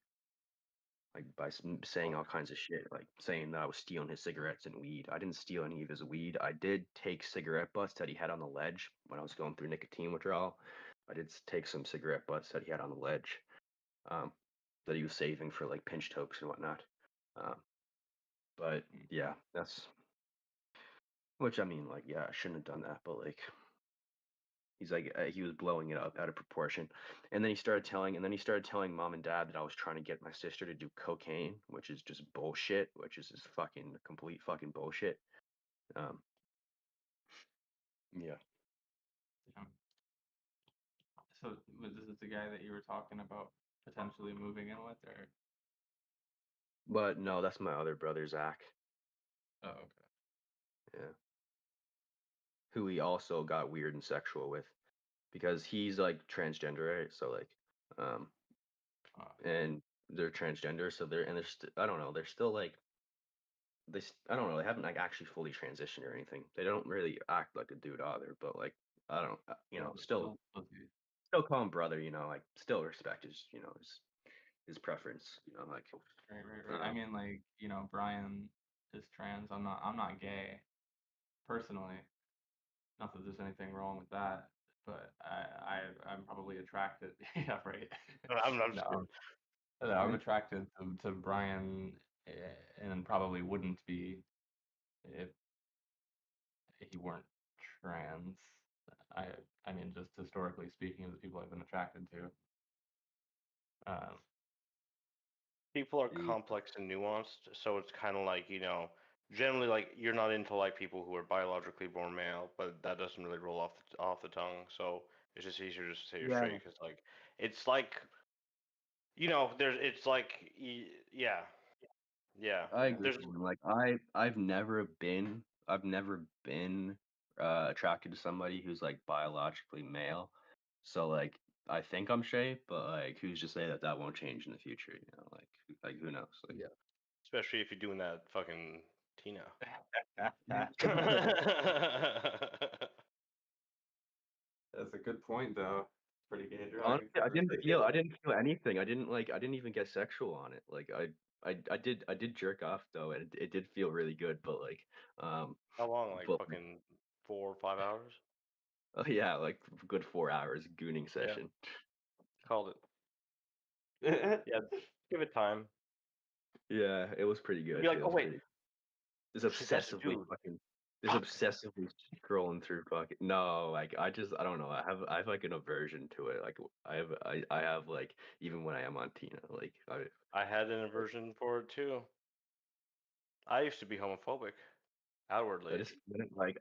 like by saying all kinds of shit, like saying that I was stealing his cigarettes and weed. I didn't steal any of his weed. I did take cigarette butts that he had on the ledge when I was going through nicotine withdrawal. I did take some cigarette butts that he had on the ledge, um, that he was saving for like pinch tokes and whatnot. Um, but yeah, that's which I mean, like, yeah, I shouldn't have done that, but like, he's like, he was blowing it up out of proportion, and then he started telling mom and dad that I was trying to get my sister to do cocaine, which is just bullshit, which is just fucking complete fucking bullshit. Um, yeah, Yeah. So, this is the guy that you were talking about potentially moving in with, or? but no, that's my other brother Zach. Oh, okay. Yeah, who he also got weird and sexual with because he's like transgender, right? So like, um, and they're transgender, so I don't know, they're still like I don't know, they haven't like actually fully transitioned or anything. They don't really act like a dude either, but like I don't, still call him brother, like still respect his preference, like Right. I mean, like, Brian is trans. I'm not gay personally. Not that there's anything wrong with that, but I'm probably attracted. Yeah, right. I'm just No, no, I'm attracted to Brian, and probably wouldn't be if he weren't trans. I I mean, just historically speaking, of the people I've been attracted to. Um, People are complex and nuanced, so it's kind of like, generally like you're not into like people who are biologically born male, but that doesn't really roll off the tongue. So it's just easier just to say you're Yeah. straight because like it's like it's like yeah, yeah. I agree There's with you. Like I've never been attracted to somebody who's like biologically male. So like I think I'm straight, but like who's to say that that won't change in the future, like who knows? Like yeah. especially if you're doing that fucking Tina. That's a good point, though. Pretty gay drag. honestly, I didn't feel anything. I didn't even get sexual on it. Like I did jerk off though, and it did feel really good, but like How long? Like but fucking 4 or 5 hours? oh yeah, like good 4 hours gooning Yeah, session. called it. Yeah, give it time. Yeah, it was pretty You'd good. be like, It oh was wait, pretty. Just shit, that's a obsessively dude. fucking. Just Fuck. obsessively scrolling through fucking. No, like I don't know. I have like an aversion to it. Like I have like even when I am on Tina, like I had an aversion for it too. I used to be homophobic I outwardly, just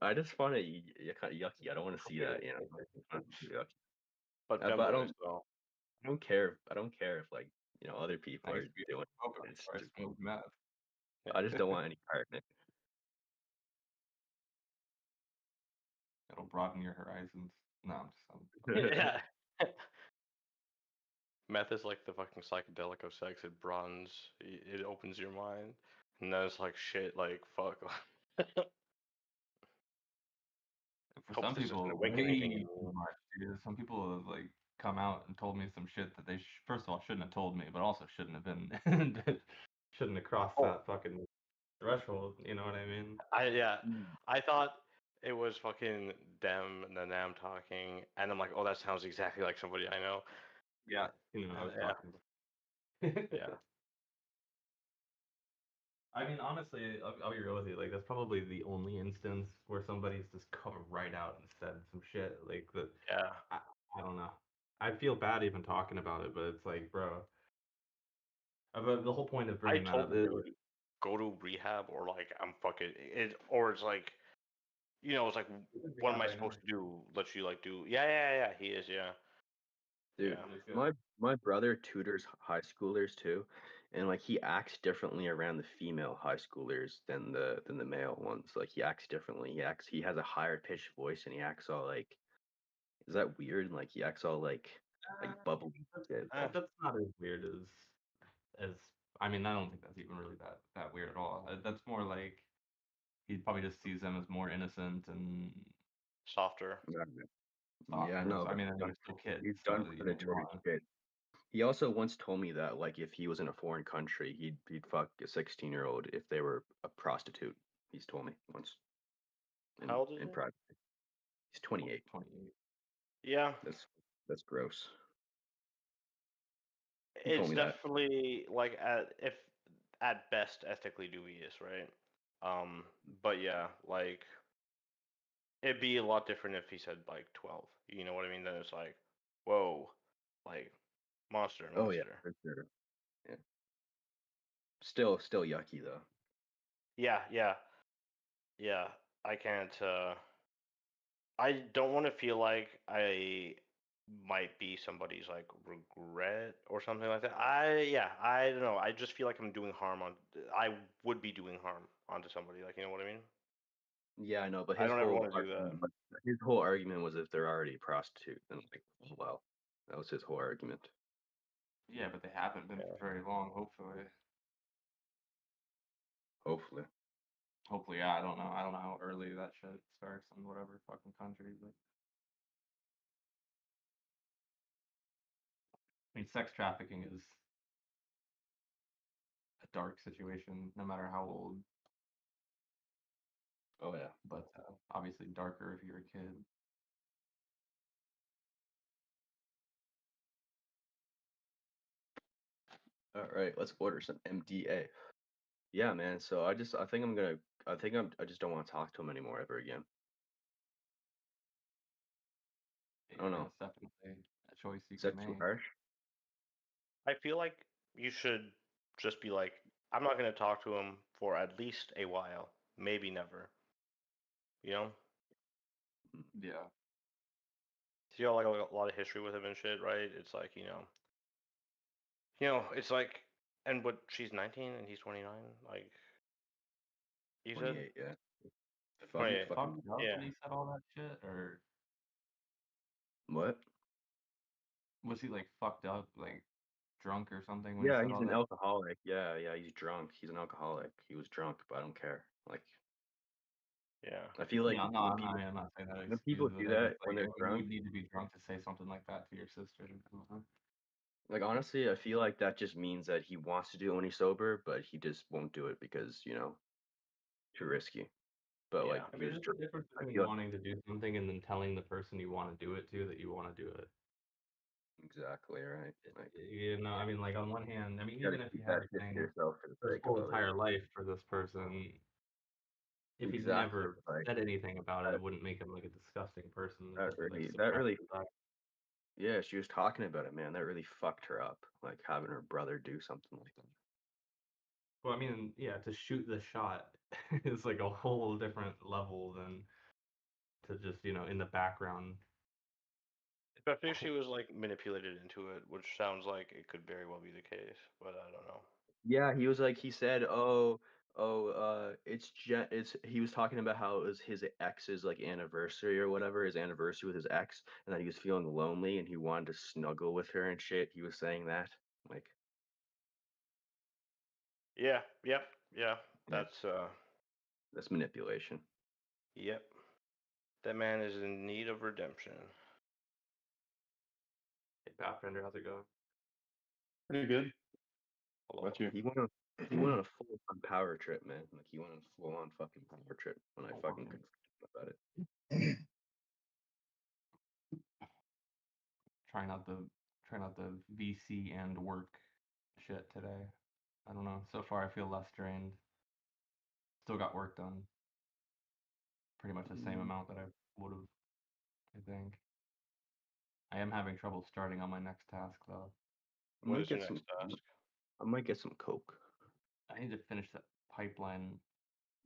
I just find it kind of yucky. I don't want to see that. Yucky. but But femboy as well. I don't care. I don't care if like other people I are used to be doing. homophobic It's before I just smoked meth. Yeah. I just don't want any part in it. It'll broaden your horizons. No, I'm just. Yeah. Meth is like the fucking psychedelic of sex. It broadens, it opens your mind, and then it's like shit. Like fuck. For Hope some this doesn't people, awaken anything in way me. too much, dude. Some people have like come out and told me some shit that they first of all shouldn't have told me, but also shouldn't have been shouldn't have crossed Oh, that fucking threshold. You know what I mean? Mm. I thought it was fucking them and then them talking, and I'm like, oh, that sounds exactly like somebody I know. Yeah, you know, I was Yeah, talking. yeah. I mean, honestly, I'll be real with you. Like, that's probably the only instance where somebody's just come right out and said some shit like that. Yeah. I don't know. I feel bad even talking about it, but it's like, bro. But the whole point of I bringing that told up the is, dude, go to rehab or like I'm fucking it, or it's like, it's like, he's in what am rehab I right now. supposed to do? Let you like do? Yeah. He is. Yeah. Dude, Yeah. He's good. my brother tutors high schoolers too, and like he acts differently around the female high schoolers than the male ones. Like he acts differently. He has a higher pitched voice and he acts all like, is that weird? Like he acts all like bubbly and shit. Eh, That's not as weird as I mean, I don't think that's even really that weird at all. That's more like he probably just sees them as more innocent and softer. I don't know. Yeah, softer. no, So, I but mean, they're still kids, he's so done you don't predatory want. shit. He also once told me that like if he was in a foreign country, he'd fuck a 16-year-old if they were a prostitute. He's told me once How old is in he? private. He's 28. 28. Yeah. That's gross. He told It's me that. definitely like if at best ethically dubious, right? But yeah, like it'd be a lot different if he said like 12. You know what I mean? Then it's like, whoa, like monster, Oh yeah, monster. for sure. Yeah. Still yucky though. Yeah. I can't. I don't want to feel like I might be somebody's like regret or something like that. I don't know. I just feel like I'm doing harm on. I would be doing harm onto somebody. Like, you know what I mean? Yeah, I know, but I don't ever want to do that. his whole argument was if they're already a prostitute, then like, oh, well, that was his whole argument. Yeah, but they haven't been Yeah. for very long. Hopefully, Hopefully. yeah. I don't know. I don't know how early that shit starts in whatever fucking country, but I mean, sex trafficking is a dark situation, no matter how old. Oh yeah. But obviously darker if you're a kid. All right, let's order some MDA. Yeah, man. So I think I just don't want to talk to him anymore ever again. I Yeah, don't know. that's definitely a choice you Is can that too make. harsh? I feel like you should just be like, I'm not going to talk to him for at least a while, maybe never. You know? Yeah. You got like a lot of history with him and shit, right? It's like, it's like, and what, she's 19 and he's 29, like you said? 28, yeah. Was he 28. Fucking fucked up Yeah. when he said all that shit, or what? was he like fucked up, like drunk or something when he Yeah, said he's all an that? alcoholic. Yeah, he's drunk. He's an alcoholic. He was drunk, but I don't care. Like, Yeah. I feel like Yeah, no, I'm not saying that when people excuses do it. I that just when like they're you drunk, would need to be drunk to say something like that to your sister. like honestly, I feel like that just means that he wants to do it when he's sober, but he just won't do it because, too risky. But like Yeah. I he mean, was there's a drunk. difference I between feel wanting to do something and then telling the person you want to do it to that you want to do it. exactly right. Like I mean, like on one hand, I mean, you gotta even if keep you had that a shit to thing yourself for the for his sake of whole others. entire life for this person, if he'd Exactly. never Like said anything about it, that, it wouldn't make him like a disgusting person that just to like really that suppress really the fact. yeah, she was talking about it, man. That really fucked her up. Like having her brother do something like that. Well, I mean, yeah, to shoot the shot is like a whole different level than to just, in the background. Especially if she was like manipulated into it, which sounds like it could very well be the case, but I don't know. Yeah, he said, it's he was talking about how it was his ex's like anniversary or whatever, his anniversary with his ex, and that he was feeling lonely and he wanted to snuggle with her and shit. He was saying that. Like, Yeah, yep, yeah. yeah, That's that's manipulation. yep. That man is in need of redemption. Hey, Pathfinder, how's it going? Pretty good. Hello. What's you? He went on a full on power trip, man. Like he went on a full on fucking power trip when I fucking confronted him about it. Trying out the VC and work shit today. I don't know. So far, I feel less drained. Still got work done. Pretty much the same amount that I would have, I think. I am having trouble starting on my next task though. I What might is your get next some. task? I might get some coke. I need to finish that pipeline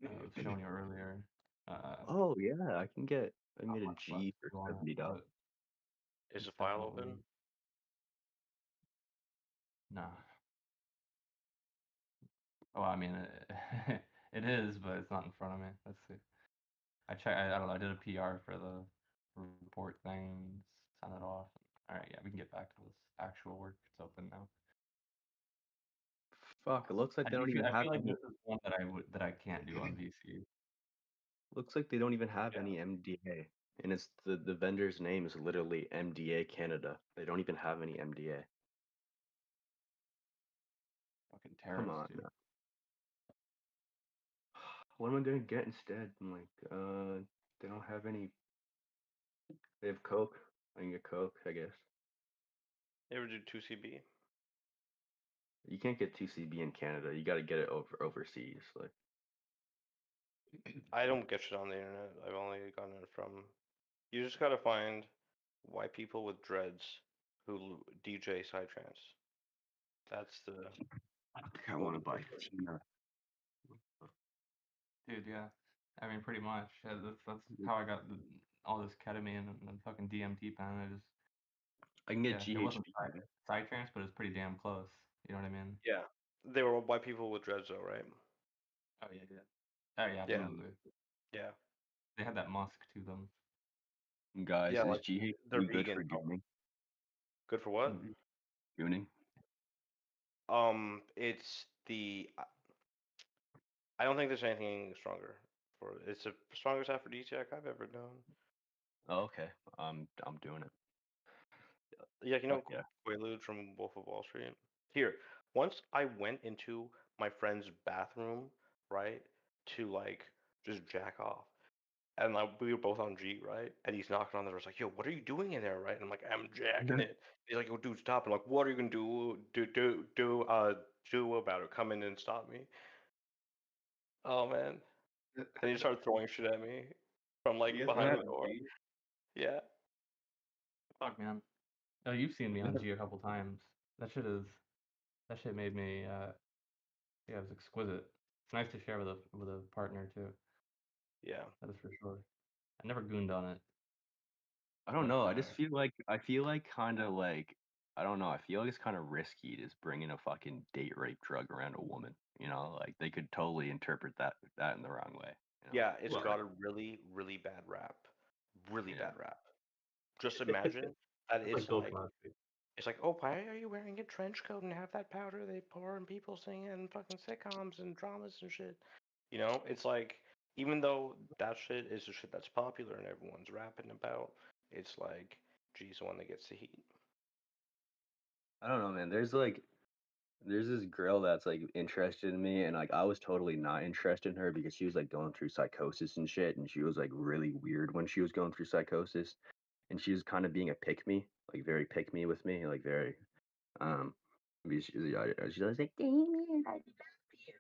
I was showing you earlier. Oh yeah, I can get Not a much left G to for do on it, $70. but Is it's the file definitely open? nah. Oh, I mean, it is, but it's not in front of me. Let's see. I don't know. I did a PR for the report thing. Sent it off. All right, yeah, we can get back to this actual work. It's open now. Fuck, it looks like I they do don't feel, even I have feel like any. this is one that I can't do on VC. Looks like they don't even have Yeah. any MDA. And it's the vendor's name is literally MDA Canada. They don't even have any MDA. Fucking Come terrorists, on dude. now. What am I gonna get instead? I'm like, they don't have any. They have Coke. I can get Coke, I guess. You ever do 2CB? You can't get 2CB in Canada. You gotta get it overseas. Like, I don't get shit on the internet. I've only gotten it from. You just gotta find white people with dreads who DJ psytrance. That's the. I want to buy Tina. Dude, yeah. I mean, pretty much. Yeah, that's how I got all this ketamine and fucking DMT pen. I can get Yeah, it wasn't GHB. psytrance, but it's pretty damn close. You know what I mean? Yeah. They were white people with dreads though, right? Oh yeah, yeah. Oh yeah, Yeah. absolutely. Yeah. They had that musk to them. Guys, Yeah, is like they're GHB good vegan. for gooning? Good for what? Gooning? It's the. I don't think there's anything stronger for. It's the strongest aphrodisiac I've ever known. Oh, okay. I'm doing it. Yeah, you Fuck know yeah. Quaalude from Wolf of Wall Street. Here, once I went into my friend's bathroom, right, to like just jack off, and like we were both on G, right, and he's knocking on the door. It's like, yo, what are you doing in there, right? And I'm like, I'm jacking it. He's like, yo, dude, stop. I'm like, what are you gonna do about it? Come in and stop me. Oh man. And he started throwing shit at me from like behind the door. Yeah. Fuck, man. Oh, you've seen me on G a couple times. That shit made me yeah, it was exquisite. It's nice to share with a partner too. Yeah. That is for sure. I never gooned on it. I don't But know. I feel like kind of like I don't know. I feel like it's kind of risky just bringing a fucking date rape drug around a woman. You know, like they could totally interpret that in the wrong way. You know? Yeah, it's Well, got a really, really bad rap. Really Yeah. bad rap. Just imagine that it's like Bill Cosby. it's like, oh, why are you wearing a trench coat and have that powder they pour in people singing in fucking sitcoms and dramas and shit? You know, it's like even though that shit is the shit that's popular and everyone's rapping about, it's like, geez, the one that gets the heat. I don't know, man. There's this girl that's like interested in me, and like I was totally not interested in her because she was like going through psychosis and shit, and she was like really weird when she was going through psychosis, and she was kind of being a pick me, like very pick me with me, like very um. Because she was like Damien, I love you,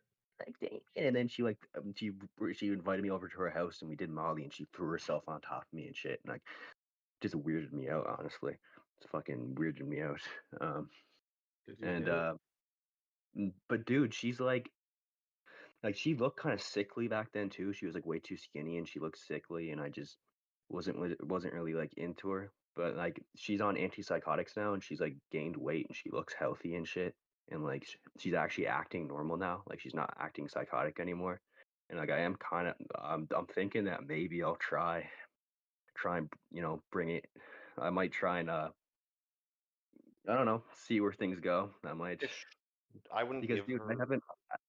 like Damien, and then she like she invited me over to her house and we did Molly, and she threw herself on top of me and shit, and like just weirded me out, honestly. It's fucking weirded me out. Um, Did you and get it? but dude, she's like she looked kind of sickly back then too. She was like way too skinny and she looked sickly, and I just wasn't really like into her. But like she's on antipsychotics now, and she's like gained weight and she looks healthy and shit. And like she's actually acting normal now. Like she's not acting psychotic anymore. And like I am kind of I'm thinking that maybe I'll try and bring it. I might try and I don't know, see where things go. I might It's I wouldn't because give dude, I her. haven't.